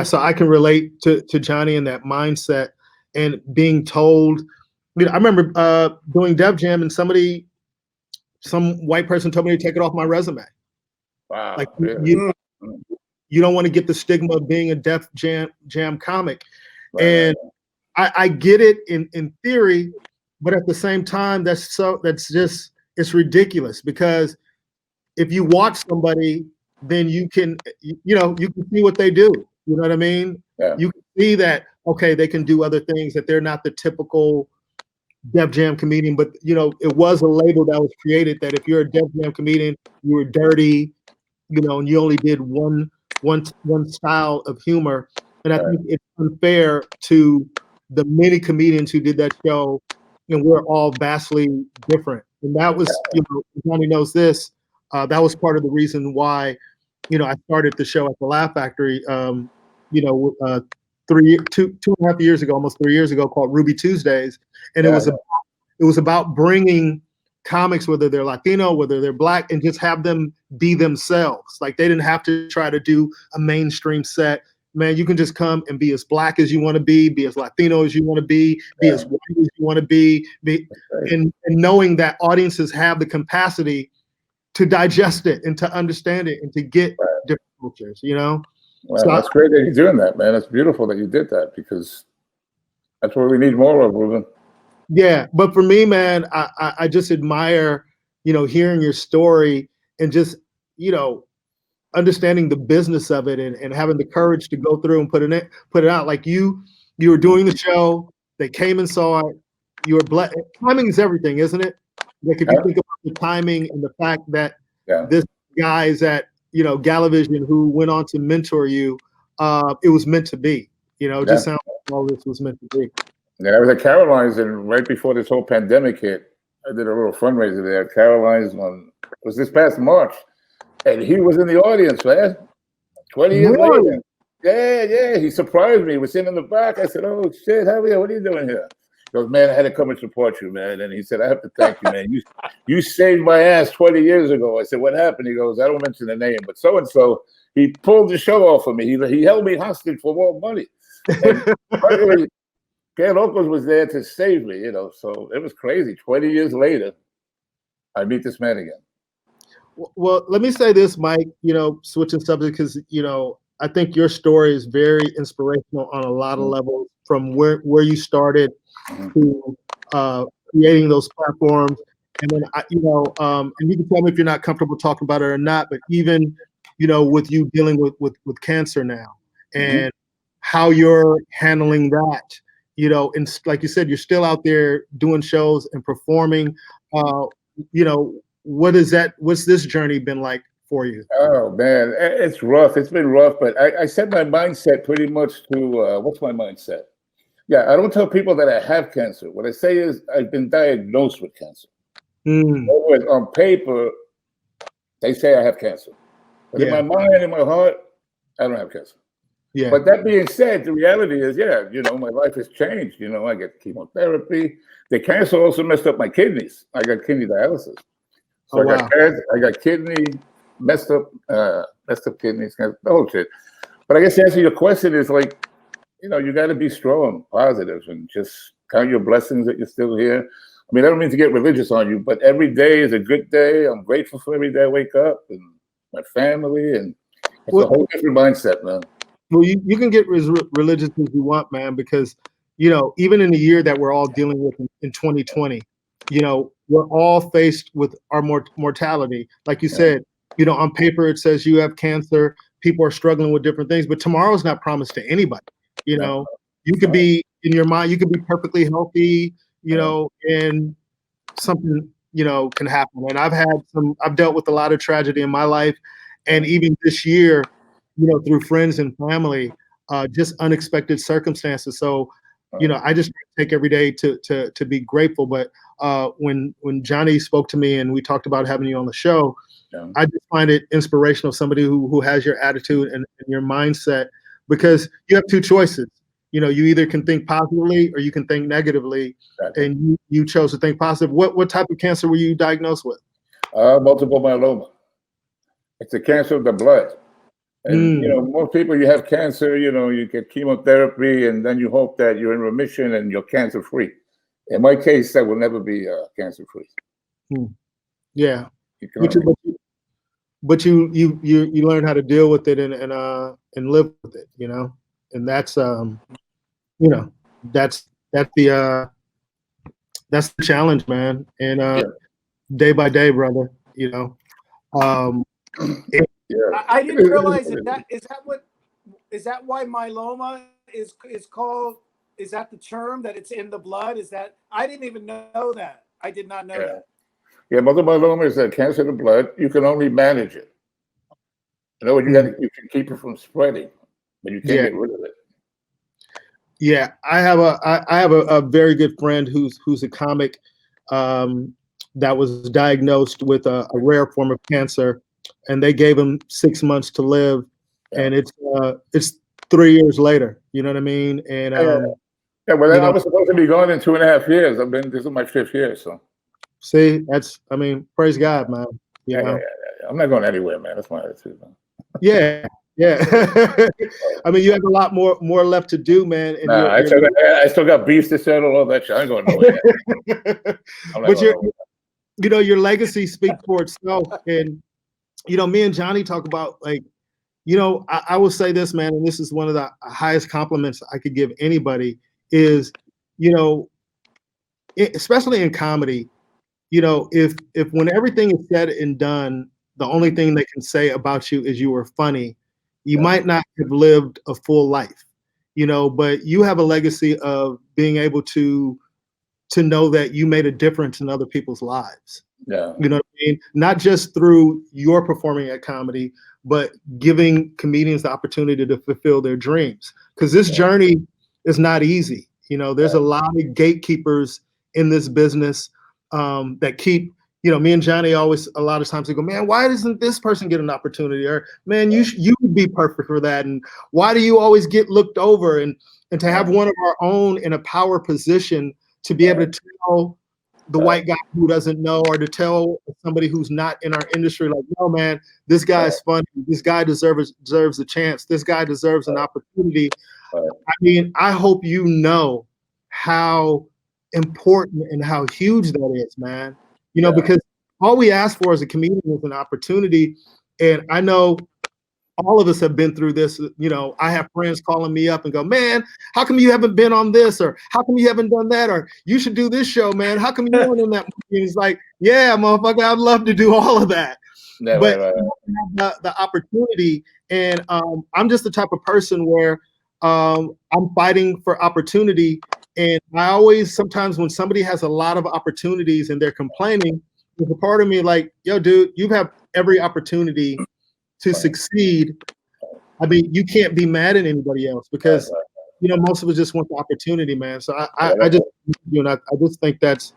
so I can relate to Johnny in that mindset and being told, you know, I remember doing Def Jam and some white person told me to take it off my resume. Wow. Like you don't want to get the stigma of being a Def Jam comic. And I get it in theory, but at the same time, it's ridiculous, because if you watch somebody, then you can see what they do. You know what I mean? Yeah. You can see that, okay, they can do other things, that they're not the typical Def Jam comedian, but it was a label that was created that if you're a Def Jam comedian, you were dirty, and you only did one style of humor. And I think it's unfair to the many comedians who did that show, and we're all vastly different. And that was, Johnny knows this. That was part of the reason why, I started the show at the Laugh Factory. 2.5 years ago, almost 3 years ago, called Ruby Tuesdays, and it was about bringing comics, whether they're Latino, whether they're Black, and just have them be themselves. Like they didn't have to try to do a mainstream set. Man, you can just come and be as Black as you want to be as Latino as you want to be as white as you want to be, and knowing that audiences have the capacity to digest it and to understand it and to get different cultures, Well, So that's great that you're doing that, man. It's beautiful that you did that because that's what we need more of, Ruben. Yeah, but for me, man, I just admire, hearing your story and just, understanding the business of it and having the courage to go through and put it out. Like you were doing the show, they came and saw it. You were blessed. Timing is everything, isn't it? Like if you think about the timing and the fact that this guy is at, Galavision who went on to mentor you, it was meant to be. It just sounds like all this was meant to be. Yeah, I was at Caroline's, and right before this whole pandemic hit, I did a little fundraiser there at Caroline's. It was this past March, and he was in the audience, man. 20 years later. Yeah. He surprised me. He was sitting in the back. I said, "Oh shit, Javier, what are you doing here?" He goes, "Man, I had to come and support you, man." And he said, "I have to thank you, man. You saved my ass 20 years ago." I said, "What happened?" He goes, "I don't mention the name, but so and so." He pulled the show off of me. He held me hostage for more money. And finally, Ken Oakland was there to save me, so it was crazy. 20 years later, I meet this man again. Well, let me say this, Mike, switching subject, because, I think your story is very inspirational on a lot of levels, from where you started to creating those platforms. And then, and you can tell me if you're not comfortable talking about it or not, but even, with you dealing with cancer now and how you're handling that. And like you said, you're still out there doing shows and performing. What's this journey been like for you? Oh man, it's rough. It's been rough, but I set my mindset pretty much to what's my mindset? Yeah, I don't tell people that I have cancer. What I say is I've been diagnosed with cancer. In other words, on paper, they say I have cancer, but in my mind and my heart, I don't have cancer. Yeah. But that being said, the reality is, my life has changed. I get chemotherapy. The cancer also messed up my kidneys. I got kidney dialysis. So I got kidney messed up kidneys, the whole shit. But I guess the answer to your question is like, you got to be strong, positive, and just count your blessings that you're still here. I mean, I don't mean to get religious on you, but every day is a good day. I'm grateful for every day I wake up and my family, and it's a whole different mindset, man. Well, you can get religious as you want, man, because, even in the year that we're all dealing with in 2020, we're all faced with our mortality. Like you said, on paper, it says you have cancer. People are struggling with different things, but tomorrow's not promised to anybody. You could be in your mind, you could be perfectly healthy, and something, can happen. And I've dealt with a lot of tragedy in my life. And even this year, through friends and family, just unexpected circumstances. So, I just take every day to be grateful. But when Johnny spoke to me and we talked about having you on the show, I just find it inspirational, somebody who has your attitude and your mindset, because you have two choices. You either can think positively or you can think negatively, and you chose to think positive. What type of cancer were you diagnosed with? Multiple myeloma. It's a cancer of the blood. And, most people, you have cancer, you get chemotherapy, and then you hope that you're in remission and you're cancer-free. In my case, I will never be cancer-free. Yeah. But you learn how to deal with it and live with it, and that's that's the challenge, man. And day by day, brother, I didn't realize is that why myeloma is is that the term that it's in the blood? Is that I didn't even know that. I did not know that. Yeah, multiple myeloma is a cancer of the blood. You can only manage it. You know, you can keep it from spreading, but you can't get rid of it. Yeah, I have a very good friend who's a comic that was diagnosed with a rare form of cancer, and they gave him 6 months to live, and it's 3 years later. You know what I mean? And well, I was supposed to be gone in 2.5 years. This is my 5th year, so. See, praise God, man. You know? Yeah. I'm not going anywhere, man. That's my attitude, man. Yeah. I mean, you have a lot more left to do, man. And I still got beefs to settle, all that shit. I ain't going nowhere. But your legacy speaks for itself. And me and Johnny talk about, like, I will say this, man, and this is one of the highest compliments I could give anybody is, especially in comedy, if when everything is said and done, the only thing they can say about you is you were funny, you might not have lived a full life, but you have a legacy of being able to know that you made a difference in other people's lives. Yeah. You know what I mean? Not just through your performing at comedy, but giving comedians the opportunity to fulfill their dreams. Because this journey is not easy. There's a lot of gatekeepers in this business that keep, me and Johnny always, a lot of times they go, man, why doesn't this person get an opportunity? Or, man, you would be perfect for that. And why do you always get looked over? And to have one of our own in a power position to be able to tell the white guy who doesn't know, or to tell somebody who's not in our industry, like, no, man, this guy is funny. This guy deserves a chance. This guy deserves an opportunity. I mean, I hope you know how important and how huge that is, man. Because all we ask for as a comedian is an opportunity. And I know all of us have been through this. I have friends calling me up and go, man, how come you haven't been on this? Or how come you haven't done that? Or you should do this show, man. How come you weren't in that movie? And it's like, yeah, motherfucker, I'd love to do all of that. But the opportunity, and I'm just the type of person where I'm fighting for opportunity. And I always, sometimes when somebody has a lot of opportunities and they're complaining, there's a part of me like, yo, dude, you have every opportunity to succeed. I mean, you can't be mad at anybody else because, most of us just want the opportunity, man. So I just think that's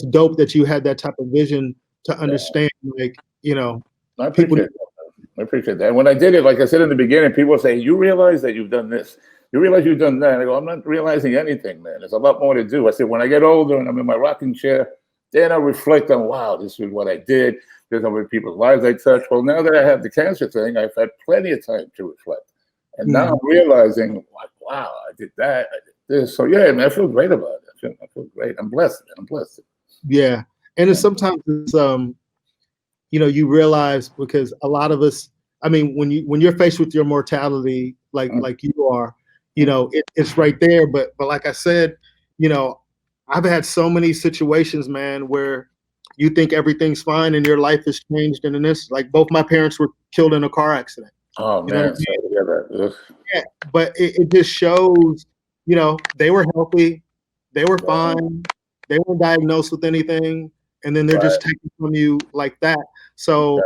dope that you had that type of vision to understand, like, I appreciate that. And when I did it, like I said in the beginning, people say, you realize that you've done this. You realize you've done that. And I go, I'm not realizing anything, man. There's a lot more to do. I said, when I get older and I'm in my rocking chair, then I reflect on, wow, this is what I did. There's how many people's lives I touched. Well, now that I have the cancer thing, I've had plenty of time to reflect. And now I'm realizing, like, wow, I did that. I did this. So, yeah, man, I feel great about it. I feel great. I'm blessed, man. I'm blessed. Yeah. And it's sometimes it's, you realize, because a lot of us, I mean, when you're faced with your mortality, like you are, it's right there. But like I said, I've had so many situations, man, where you think everything's fine and your life has changed. And in this, like, both my parents were killed in a car accident. Oh, man. Yeah, but it just shows, they were healthy, they were fine, they weren't diagnosed with anything, and then they're just taken from you like that. So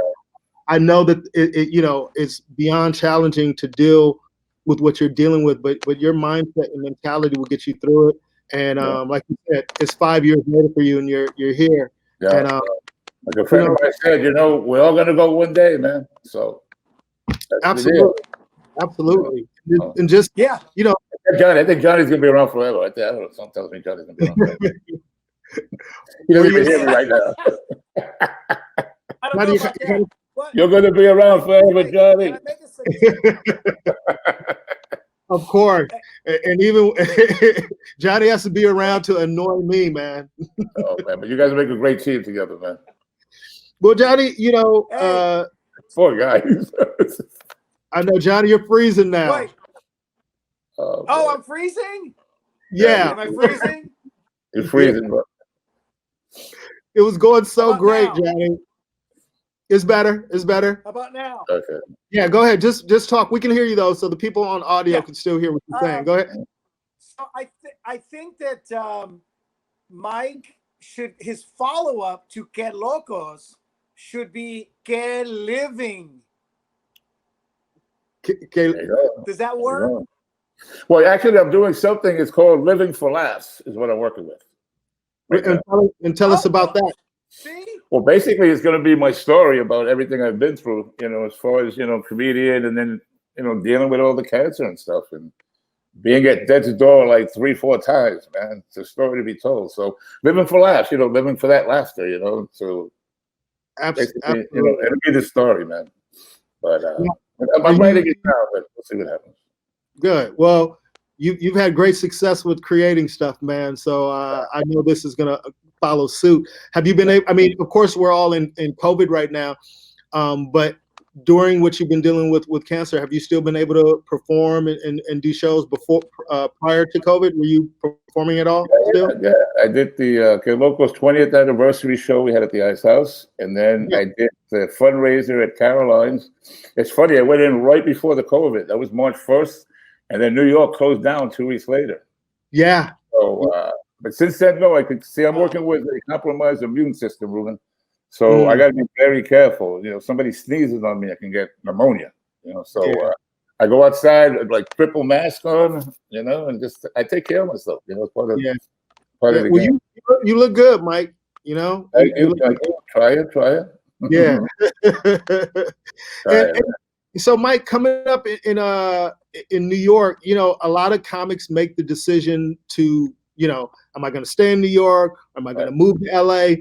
I know that it's beyond challenging to deal with what you're dealing with, but your mindset and mentality will get you through it. And like you said, it's 5 years later for you, and you're here. Yeah. And like a friend of mine said, we're all gonna go one day, man. So absolutely. And just Johnny, I think Johnny's gonna be around forever. I don't know. Something tells me Johnny's gonna be around forever. He doesn't even hear me right now. I don't know about that. You're gonna be around forever, Johnny. Of course. And even Johnny has to be around to annoy me, man. Oh, man, but you guys make a great team together, man. Well, Johnny, poor guy. I know, Johnny, you're freezing now. Wait. Oh, I'm freezing? Yeah. Am I freezing? You're freezing, bro. It was going so great, now? Johnny. It's better. It's better. How about now? Okay. Yeah, go ahead. Just talk. We can hear you though, so the people on audio can still hear what you're saying. Go ahead. So I think that Mike his follow-up to Que Locos should be Que Living. Does that work? Well, actually, I'm doing something. It's called Living for Laughs, is what I'm working with. Right, and tell us about that. See? Well, basically, it's going to be my story about everything I've been through, as far as, comedian, and then, dealing with all the cancer and stuff, and being at death's door like 3-4 times, man. It's a story to be told. So living for laughs, living for that laughter, So Absolutely. It'll be the story, man. But I'm writing it down, but we'll see what happens. Good. Well, you've had great success with creating stuff, man. So I know this is going to follow suit. Have you been able? I mean, of course, we're all in COVID right now, but during what you've been dealing with cancer, have you still been able to perform and do shows before prior to COVID? Were you performing at all? Still? Yeah. I did the Que Locos 20th anniversary show we had at the Ice House, and then I did the fundraiser at Caroline's. It's funny, I went in right before the COVID. That was March 1st, and then New York closed down 2 weeks later. Yeah. So, but since then, no, I could see I'm working with a compromised immune system, Ruben. So I got to be very careful. Somebody sneezes on me, I can get pneumonia. So I go outside with like triple mask on, and just I take care of myself. Part of the game. You look good, Mike. Try it. Yeah. and so, Mike, coming up in New York, a lot of comics make the decision to, am I going to stay in New York? Am I going to move to LA?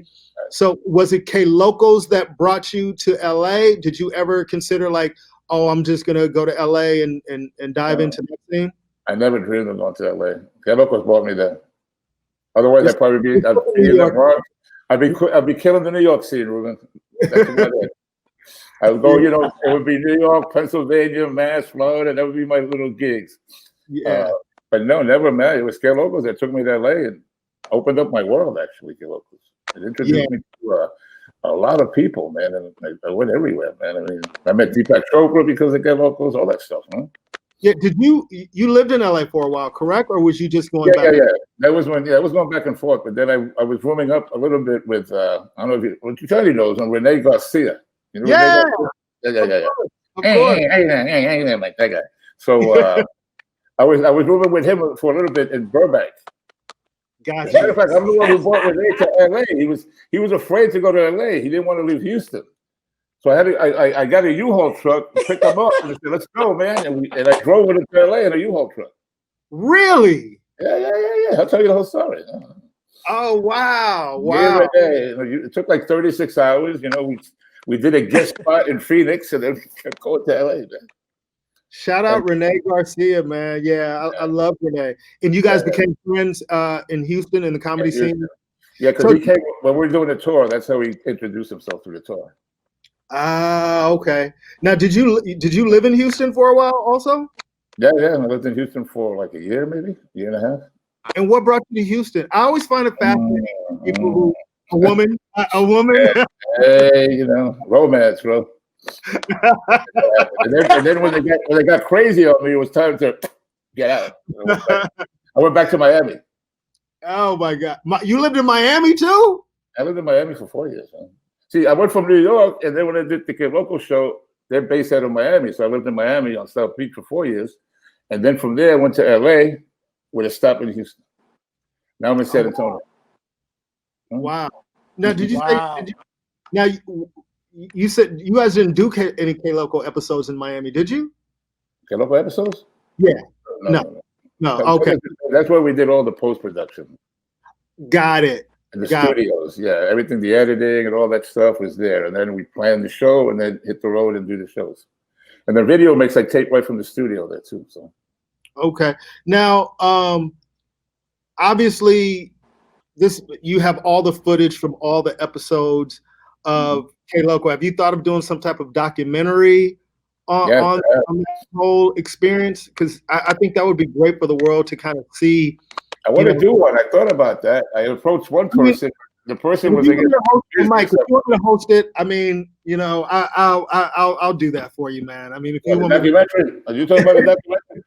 So was it Que Locos that brought you to LA? Did you ever consider like, oh, I'm just going to go to LA and dive into that scene? I never dreamed of going to LA. Que Locos brought me there. Otherwise, I'd probably be in the Bronx. I'd be killing the New York scene, Ruben. That's about it. I would go, it would be New York, Pennsylvania, Mass, Florida. That would be my little gigs. Yeah. But no, never, man. It was Que Locos that took me to LA and opened up my world, actually, Que Locos. It introduced me to a lot of people, man. And I went everywhere, man. I mean, I met Deepak Chopra because of Que Locos, all that stuff, man. Yeah. Did you lived in LA for a while, correct? Or was you just going back? Yeah. That was when, I was going back and forth. But then I was rooming up a little bit with, I don't know if you Charlie knows, on Rene Garcia. Yeah. Of course. Hey, like that guy. So I was rooming with him for a little bit in Burbank. Gotcha. As a matter of fact, I'm the one who brought Rene to LA. He was afraid to go to LA. He didn't want to leave Houston. So I got a U-Haul truck, picked him up, and I said, "Let's go, man!" And I drove with him to LA in a U-Haul truck. Really? Yeah. I'll tell you the whole story. Oh wow! It took like 36 hours. We did a guest spot in Phoenix, and then we kept going to LA, man. Shout out Rene Garcia, man. Yeah, I love Rene. And you guys became friends in Houston in the comedy scene? Yeah, because he came when we were doing a tour. That's how he introduced himself to the tour. Okay. Now, did you live in Houston for a while also? Yeah. I lived in Houston for like a year, maybe year and a half. And what brought you to Houston? I always find it fascinating people who a woman. Hey, romance, bro. and then when they got crazy on me, it was time to get out. I went back to Miami. Oh my God! You lived in Miami too? I lived in Miami for 4 years. Man. See, I went from New York, and then when I did the Que Locos show, they're based out of Miami, so I lived in Miami on South Beach for 4 years, and then from there I went to LA with a stop in Houston. Now I'm in San Antonio. Wow! Now, did you say? Now you said you guys didn't do any Que Loco episodes in Miami, did you? Que Loco episodes? Yeah. No. Okay. That's where we did all the post-production. Got it. And the studios, everything, the editing and all that stuff was there. And then we planned the show and then hit the road and do the shows. And the video makes like tape right from the studio there too. So. Okay. Now, obviously, you have all the footage from all the episodes of Que Loco. Have you thought of doing some type of documentary on that whole experience? Because I think that would be great for the world to kind of see. I want to do one. I thought about that. I approached one person the person If was you against want to host, business. Mike, if you want to host it, I mean, you know, I'll do that for you, man. I mean, if you The want me to, documentary? Are you talking about the documentary?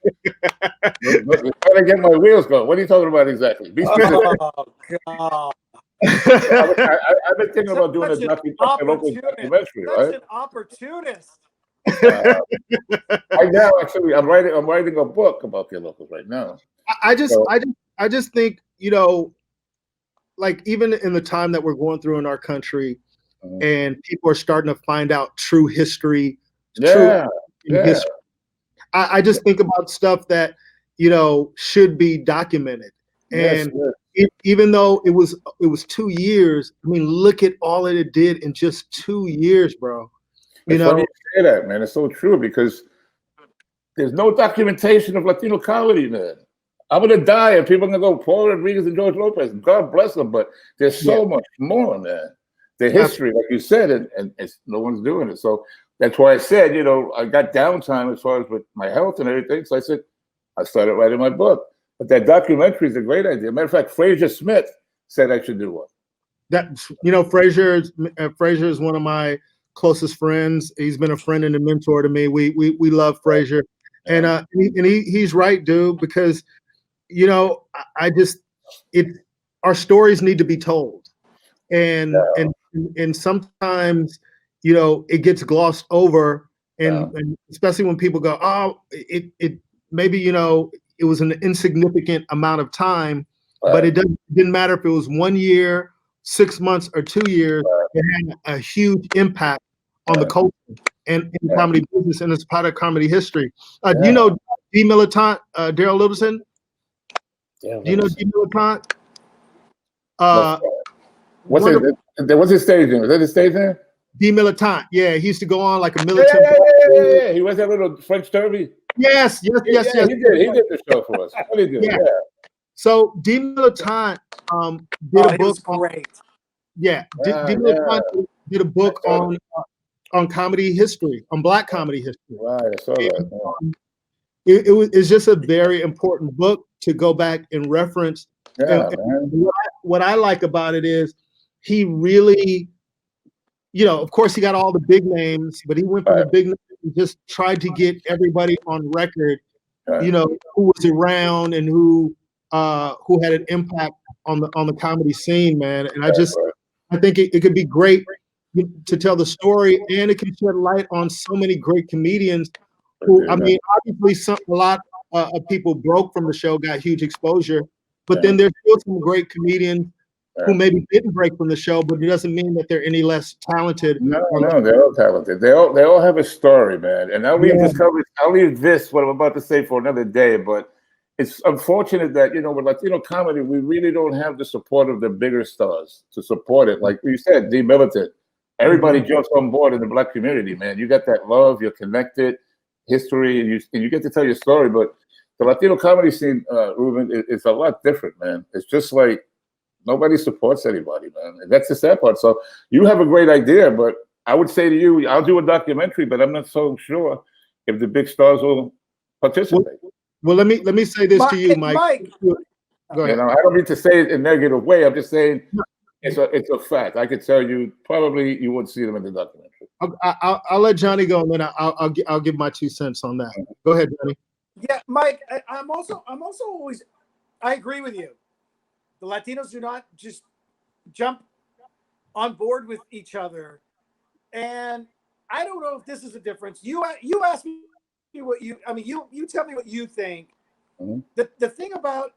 You're trying to get my wheels going. What are you talking about exactly? Be specific. Oh God! I've been thinking about doing a Such an local opportunist. documentary, Such right? an opportunist. Right now, actually, I'm writing a book about the locals right now. I just think, you know, like even in the time that we're going through in our country, and people are starting to find out true history, true history. I just think about stuff that, you know, should be documented. And even though it was 2 years, I mean, look at all that it did in just 2 years, bro. You It's know, funny you say that, man. It's so true because there's no documentation of Latino comedy, man. I'm gonna die and people are gonna go Paul Rodriguez and George Lopez. God bless them, but there's so much more, man. The history, like you said, and it's, no one's doing it. So that's why I said, you know, I got downtime as far as with my health and everything. So I said, I started writing my book. But that documentary is a great idea. Matter of fact, Fraser Smith said I should do one. That, you know, Fraser is one of my closest friends. He's been a friend and a mentor to me. We love Fraser, and he's right, dude. Because, you know, our stories need to be told, and sometimes, you know, it gets glossed over, and especially when people go, oh, it maybe, you know, it was an insignificant amount of time, but it didn't matter if it was 1 year, 6 months, or 2 years. It had a huge impact on the culture and in the comedy business, and it's part of comedy history. Do you know D. Militant, Daryl Littleton? Do you know D. Militant? What's his stage name? Is that his stage name? D. Militant. Yeah, he used to go on like a militant. Yeah. He was that little French Derby. Yes. He did the show for us. What did he do? Yeah. So D. Militant did a book. Great. D. Militant did a book on comedy history, on Black comedy history. Right, I saw that. It's just a very important book to go back and reference. And what I like about it is he really, you know, of course he got all the big names, but he went from the big names and just tried to get everybody on record, you know, who was around and who had an impact on the comedy scene, man. And I think it could be great to tell the story, and it can shed light on so many great comedians who, I mean, obviously a lot of people broke from the show, got huge exposure, but then there's still some great comedians who maybe didn't break from the show, but it doesn't mean that they're any less talented. No, they're all talented. They all have a story, man. And I'll leave this, what I'm about to say, for another day. But it's unfortunate that, you know, with Latino comedy, we really don't have the support of the bigger stars to support it. Like you said, D. Militant. Everybody jumps on board in the Black community, man. You got that love, you're connected, history, and you get to tell your story. But the Latino comedy scene, Ruben, is a lot different, man. It's just like nobody supports anybody, man. And that's the sad part. So you have a great idea, but I would say to you, I'll do a documentary, but I'm not so sure if the big stars will participate. Well, let me say this to you, Mike. Go ahead. You know, I don't mean to say it in a negative way. I'm just saying it's a fact. I could tell you probably you wouldn't see them in the documentary. I'll let Johnny go, and then I'll give my 2 cents on that. Go ahead, Johnny. Yeah, Mike. I'm also always. I agree with you. The Latinos do not just jump on board with each other, and I don't know if this is a difference. You asked me what you. I mean, you tell me what you think. The thing about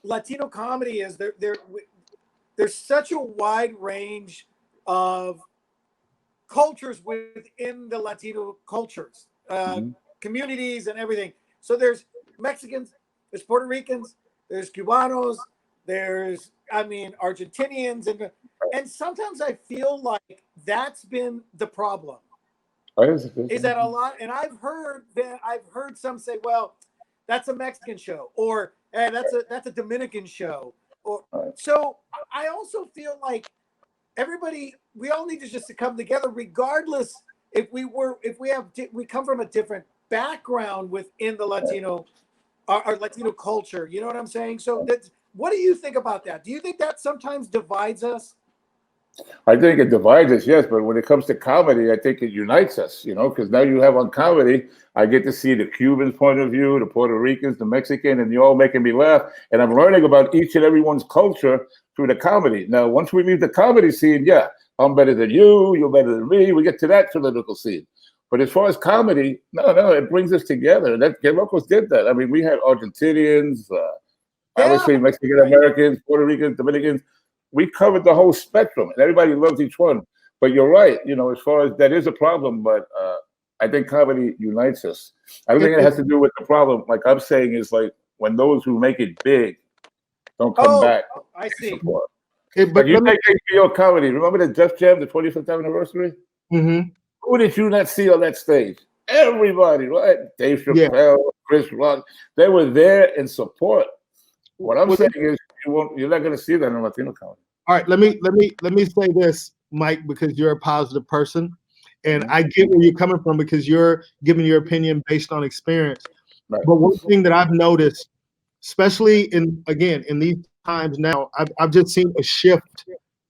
Latino comedy is there's such a wide range of cultures within the Latino cultures, communities, and everything. So there's Mexicans, there's Puerto Ricans, there's Cubanos, there's, I mean, Argentinians, and sometimes I feel like that's been the problem. Is that a lot? And I've heard some say, well, that's a Mexican show, or hey, that's a Dominican show, or so. I also feel like we all need to just come together, regardless if we come from a different background within the Latino, our Latino culture. You know what I'm saying? So What do you think about that? Do you think that sometimes divides us? I think it divides us, yes, but when it comes to comedy, I think it unites us, because now you have on comedy, I get to see the Cubans' point of view, the Puerto Ricans, the Mexican, and you're all making me laugh. And I'm learning about each and everyone's culture through the comedy. Now, once we leave the comedy scene, yeah, I'm better than you, you're better than me. We get to that political scene. But as far as comedy, no, it brings us together. That Que Locos did that. I mean, we had Argentinians, obviously Mexican Americans, Puerto Ricans, Dominicans. We covered the whole spectrum, and everybody loves each one. But you're right, as far as that is a problem, but I think comedy unites us. I don't think it has to do with the problem. Like I'm saying, is like when those who make it big don't come back. I see. But you take HBO comedy. Remember the Def Jam, the 25th anniversary? Mm-hmm. Who did you not see on that stage? Everybody, right? Dave Chappelle, Chris Rock. They were there in support. What I'm saying is you're not going to see that in Latino comedy. All right, let me say this, Mike, because you're a positive person, and I get where you're coming from because you're giving your opinion based on experience. Right. But one thing that I've noticed, especially in these times now, I've just seen a shift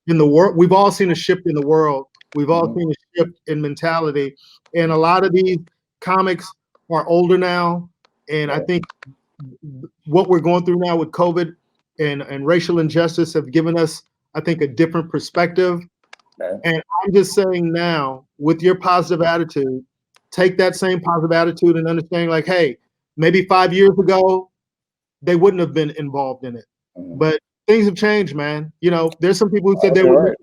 in the world. We've all seen a shift in the world. We've all seen a shift in mentality, and a lot of these comics are older now, and I think what we're going through now with COVID and racial injustice have given us, I think, a different perspective. Okay. And I'm just saying now, with your positive attitude, take that same positive attitude and understanding like, hey, maybe 5 years ago, they wouldn't have been involved in it. But things have changed, man. There's some people who said they would. Right.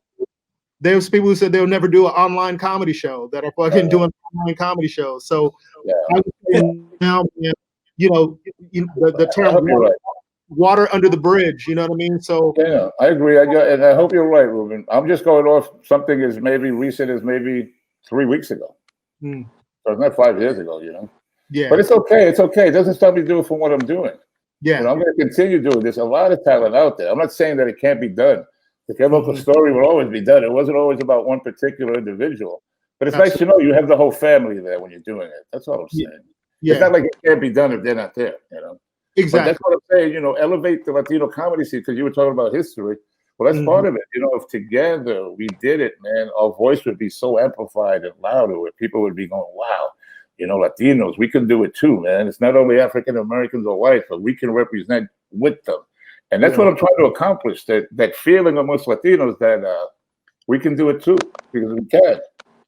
There's people who said they'll never do an online comedy show that are fucking doing online comedy shows. So I would say now, man, the term water under the bridge, you know what I mean? So yeah, I agree. And I hope you're right, Ruben. I'm just going off something as maybe recent as maybe 3 weeks ago. So it's not 5 years ago, Yeah. But it's okay. It's okay. It doesn't stop me doing from what I'm doing. Yeah. I'm going to continue doing this. A lot of talent out there. I'm not saying that it can't be done. The Que Locos story will always be done. It wasn't always about one particular individual. But it's nice to know you have the whole family there when you're doing it. That's all I'm saying. Yeah. It's not like it can't be done if they're not there, Exactly. But that's what I'm saying, elevate the Latino comedy scene, because you were talking about history. Well, that's part of it. If together we did it, man, our voice would be so amplified and louder where people would be going, wow, Latinos, we can do it too, man. It's not only African Americans or whites, but we can represent with them. And that's what I'm trying to accomplish, that feeling amongst Latinos that we can do it too, because we can.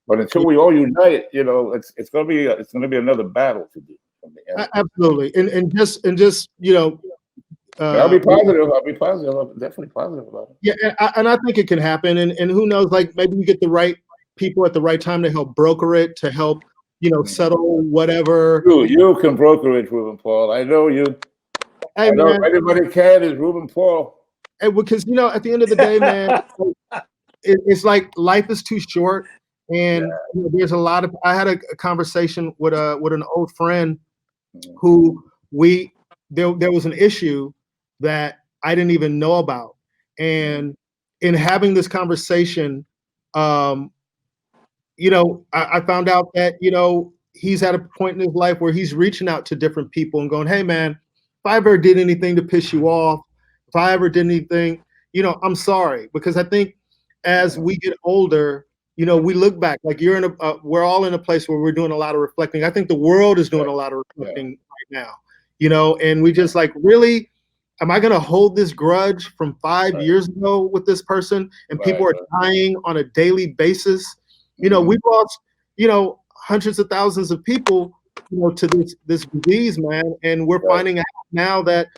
But until we all unite, it's gonna be another battle to do. Absolutely, and just I'll be positive. I'm definitely positive about it. Yeah, and I think it can happen. And who knows? Like maybe you get the right people at the right time to help broker it, to help settle whatever. You can broker it, Ruben Paul. I know you. Hey, I know anybody can is Ruben Paul. And because at the end of the day, man, it's like life is too short, and there's a lot of. I had a conversation with an old friend who there was an issue that I didn't even know about, and in having this conversation, I found out that he's at a point in his life where he's reaching out to different people and going, hey, man. If I ever did anything to piss you off, if I ever did anything, I'm sorry. Because I think as we get older, we look back, like we're all in a place where we're doing a lot of reflecting. I think the world is doing a lot of reflecting right now, and we just like, really, am I going to hold this grudge from 5 years ago with this person? And people are dying on a daily basis. We've lost, hundreds of thousands of people to this disease, man, and we're finding out now that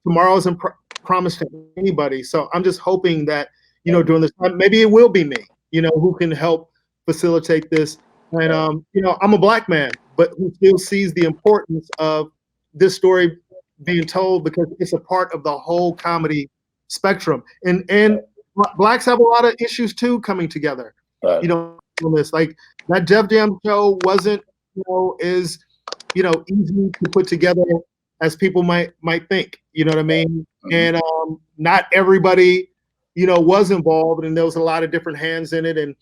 tomorrow isn't promised to anybody. So I'm just hoping that during this time, maybe it will be me, who can help facilitate this. And I'm a Black man, but who still sees the importance of this story being told because it's a part of the whole comedy spectrum. And Blacks have a lot of issues too coming together. This like that Def Jam show wasn't is easy to put together as people might think, you know what I mean? And not everybody, was involved, and there was a lot of different hands in it. And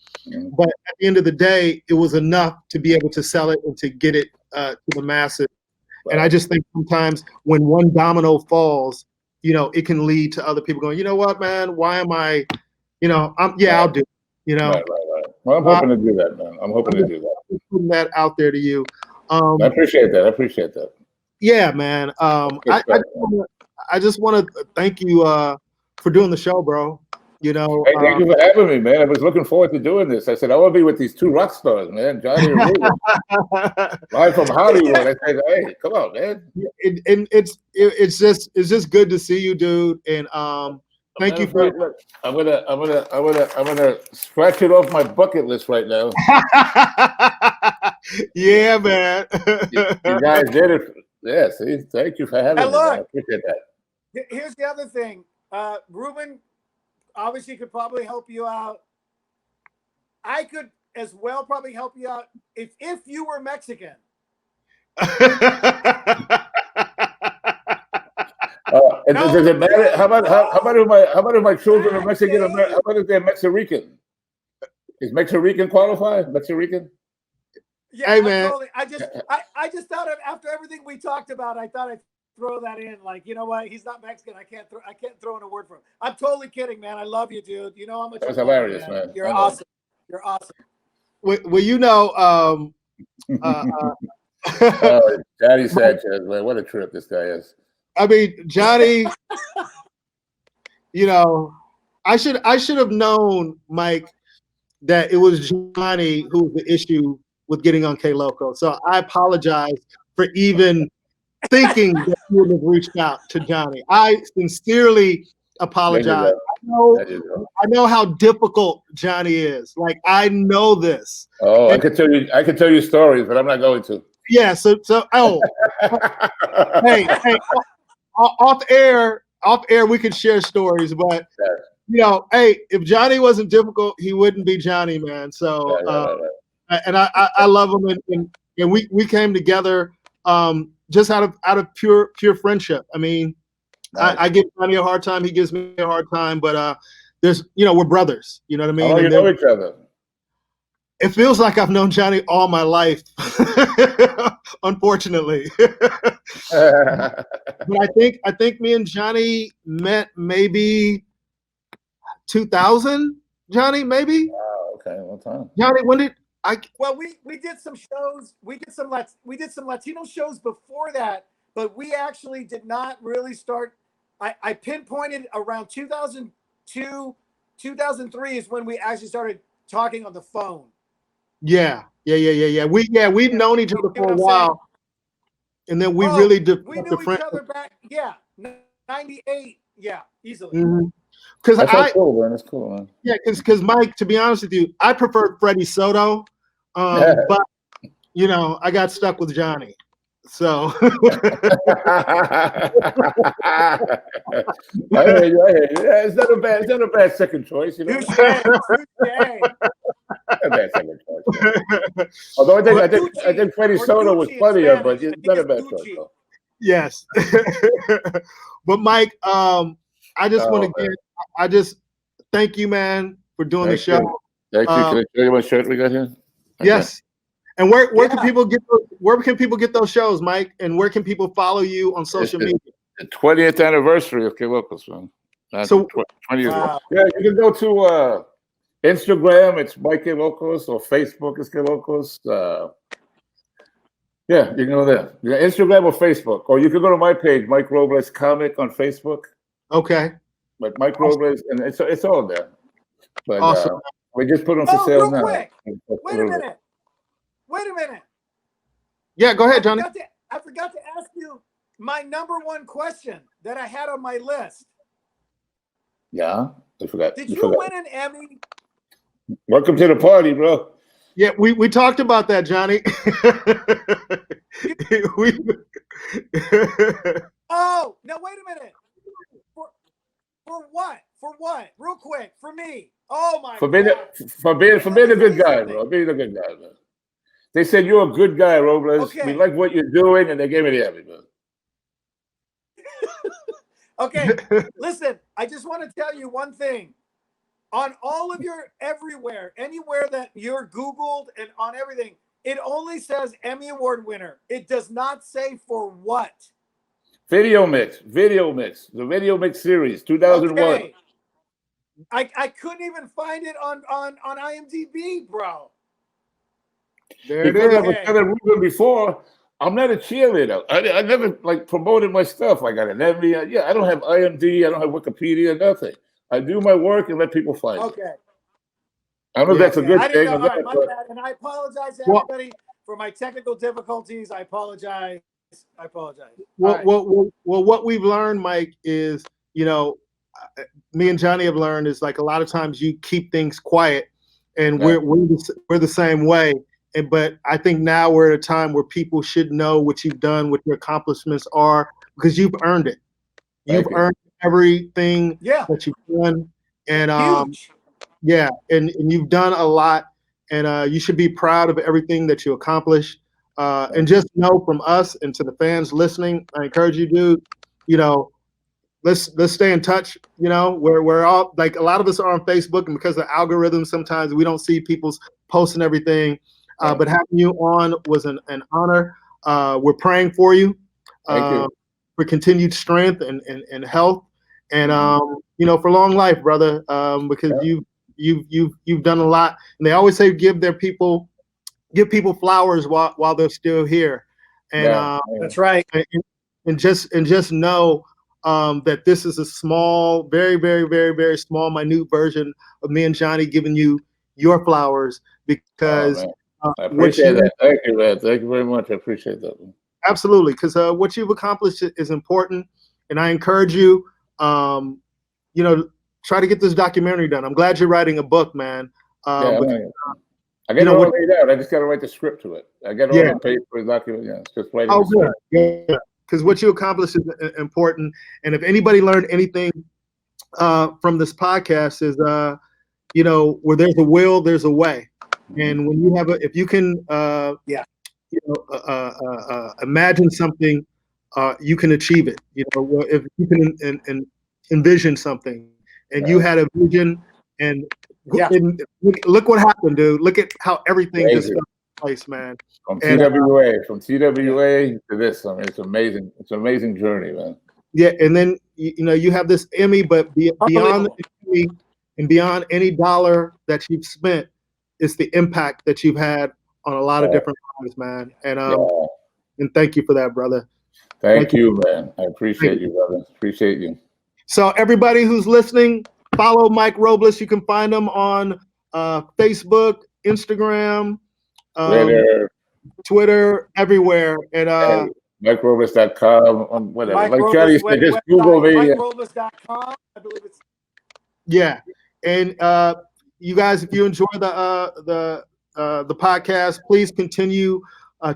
but at the end of the day, it was enough to be able to sell it and to get it to the masses. And I just think sometimes when one domino falls, it can lead to other people going, you know what, man, why am I, I'll do it, Right. Well, I'm hoping to do that, man. I'm hoping to do that. Putting that out there to you. I appreciate that. Yeah, man. I just want to thank you for doing the show, bro. Hey, thank you for having me, man. I was looking forward to doing this. I said I want to be with these two rock stars, man, Johnny and Ruben, live from Hollywood. I said, hey, come on, man. And it's just good to see you, dude. And thank you for. Look, I'm gonna scratch it off my bucket list right now. Yeah, man. You guys did it. Yeah, see, thank you for having me. I appreciate that. Here's the other thing. Ruben obviously could probably help you out. I could as well probably help you out if you were Mexican. Does it matter? How about if my children are Mexican? How about if they're Mexican? Is Mexican qualify? Mexican? Yeah, hey, man. I just thought of, after everything we talked about, I thought I'd throw that in. Like, you know what? He's not Mexican. I can't throw in a word for him. I'm totally kidding, man. I love you, dude. You know how much. That's hilarious, man. You're awesome. You're awesome. Well, Johnny Sanchez, man, what a trip this guy is. I mean, Johnny. I should have known, Mike, that it was Johnny who was the issue with getting on K Loco. So I apologize for even thinking that you would have reached out to Johnny. I sincerely apologize. I know how difficult Johnny is. Like, I know this. Oh, I could tell you stories, but I'm not going to. Yeah. Hey, off air, we could share stories, but hey, if Johnny wasn't difficult, he wouldn't be Johnny, man. So, and I love him, and we came together just out of pure friendship. I mean, nice. I give Johnny a hard time, he gives me a hard time, but there's we're brothers. You know what I mean? Oh, you know each other. It feels like I've known Johnny all my life, unfortunately. But I think me and Johnny met maybe 2000. Johnny, maybe. Wow. Okay, what time? Johnny, when did I? Well, we did some shows. We did some Latino shows before that, but we actually did not really start. I pinpointed around 2002, 2003 is when we actually started talking on the phone. Yeah. We've known each other for a while, and then we really we knew each other back. Yeah, 98. Yeah, easily. Because that's cool, man. That's cool, man. Yeah, because Mike, to be honest with you, I prefer Freddie Soto, but I got stuck with Johnny. So I hear you. Yeah, it's not a bad second choice, Touché. A bad second choice. Although I think Freddie Soto was funnier, but it's not a bad choice. Though. Yes, but Mike, I just thank you, man, for doing the show. Thank you. Can I show you what shirt we got here? Yes. And where can people get those shows, Mike? And where can people follow you on social media? The 20th anniversary of K Locos, man. So 20 years ago. Yeah, you can go to Instagram. It's Mike K Locos, or Facebook is K Locos. Yeah, you can go there. Yeah, Instagram or Facebook, or you can go to my page, Mike Robles Comic on Facebook. Okay. But Mike Robles, and it's all there. But awesome. We just put them for sale now. Quick. Wait a minute. Yeah, go ahead, Johnny. I forgot to ask you my number one question that I had on my list. Yeah, I forgot. Did you win an Emmy? Welcome to the party, bro. Yeah, we talked about that, Johnny. Oh, now wait a minute. For what? For what? Real quick, for me. Oh my God. For being a good guy, bro. Being a good guy, man. They said you're a good guy, Robles. Okay. We like what you're doing, and they gave me the Emmy, man. Okay, listen, I just want to tell you one thing. On all of your anywhere that you're Googled and on everything, it only says Emmy Award winner. It does not say for what. Video Mix, the Video Mix series, 2001. Okay. I couldn't even find it on IMDb, bro. There it Because I is. was telling Ruben before, I'm not a cheerleader. I never like promoted my stuff. I got an Emmy. I don't have IMDb. I don't have Wikipedia. Nothing. I do my work and let people find it. Okay. I don't know if that's a good I didn't thing. know. All right, my bad. And I apologize to everybody for my technical difficulties. I apologize. Well, what we've learned, Mike, is, you know, me and Johnny have learned is like a lot of times you keep things quiet, and we're the same way. But I think now we're at a time where people should know what you've done, what your accomplishments are, because you've earned it. You've earned everything that you've done, and huge. And you've done a lot, and you should be proud of everything that you accomplished. And just know from us and to the fans listening, I encourage you, dude, you know, let's stay in touch. You know, we're all like, a lot of us are on Facebook, and because of the algorithm, sometimes we don't see people's posts and everything. But having you on was an honor. We're praying for you, for continued strength and health, and you know, for long life, brother. Because you've done a lot, and they always say give people flowers while they're still here, and that's right. And just know that this is a small, very, very, very, very small, minute version of me and Johnny giving you your flowers, because I appreciate that. Thank you, man. Thank you very much. I appreciate that. Absolutely, because what you've accomplished is important, and I encourage you, you know, try to get this documentary done. I'm glad you're writing a book, man. I got it all laid out. I just got to write the script to it. I got it all on paper, document. Yeah, it's just writing the script. Yeah, because what you accomplished is important. And if anybody learned anything from this podcast is, you know, where there's a will, there's a way. And when you have if you can, you know, imagine something, you can achieve it. You know, if you can envision something, and you had a vision, and look what happened, dude. Look at how everything just fell into place, man. From TWA to this, I mean, it's amazing. It's an amazing journey, man. Yeah, and then you know, you have this Emmy, but beyond the Emmy and beyond any dollar that you've spent, it's the impact that you've had on a lot of different lives, man. And and thank you for that, brother. Thank you, man. I appreciate you, brother. Appreciate you. So everybody who's listening, follow Mike Robles. You can find him on Facebook, Instagram, Twitter, everywhere. And MikeRobles.com, whatever. Like Johnny said, just Google me. MikeRobles.com, I believe it's. Yeah, and you guys, if you enjoy the podcast, please continue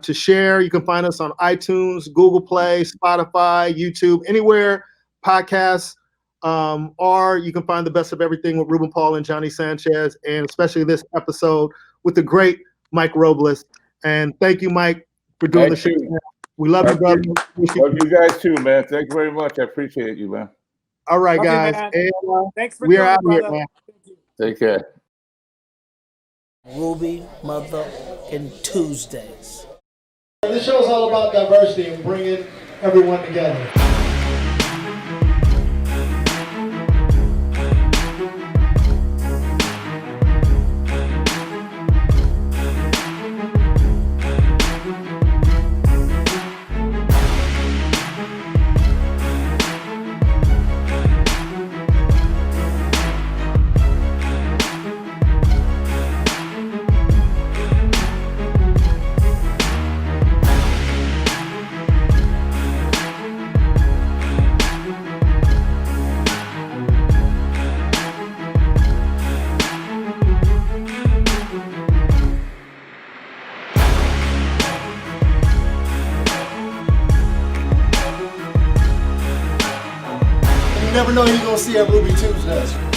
to share. You can find us on iTunes, Google Play, Spotify, YouTube, anywhere podcasts are. You can find the best of everything with Ruben Paul and Johnny Sanchez, and especially this episode with the great Mike Robles. And thank you, Mike, for doing the show. We love you, brother. Love you guys too, man. Thank you very much. I appreciate you, man. All right, guys. And, thanks for we're out brother. Here, man. Take care. Ruby motherfucking Tuesdays. This show is all about diversity and bringing everyone together. You never know who you're going to see at Ruby Tuesdays.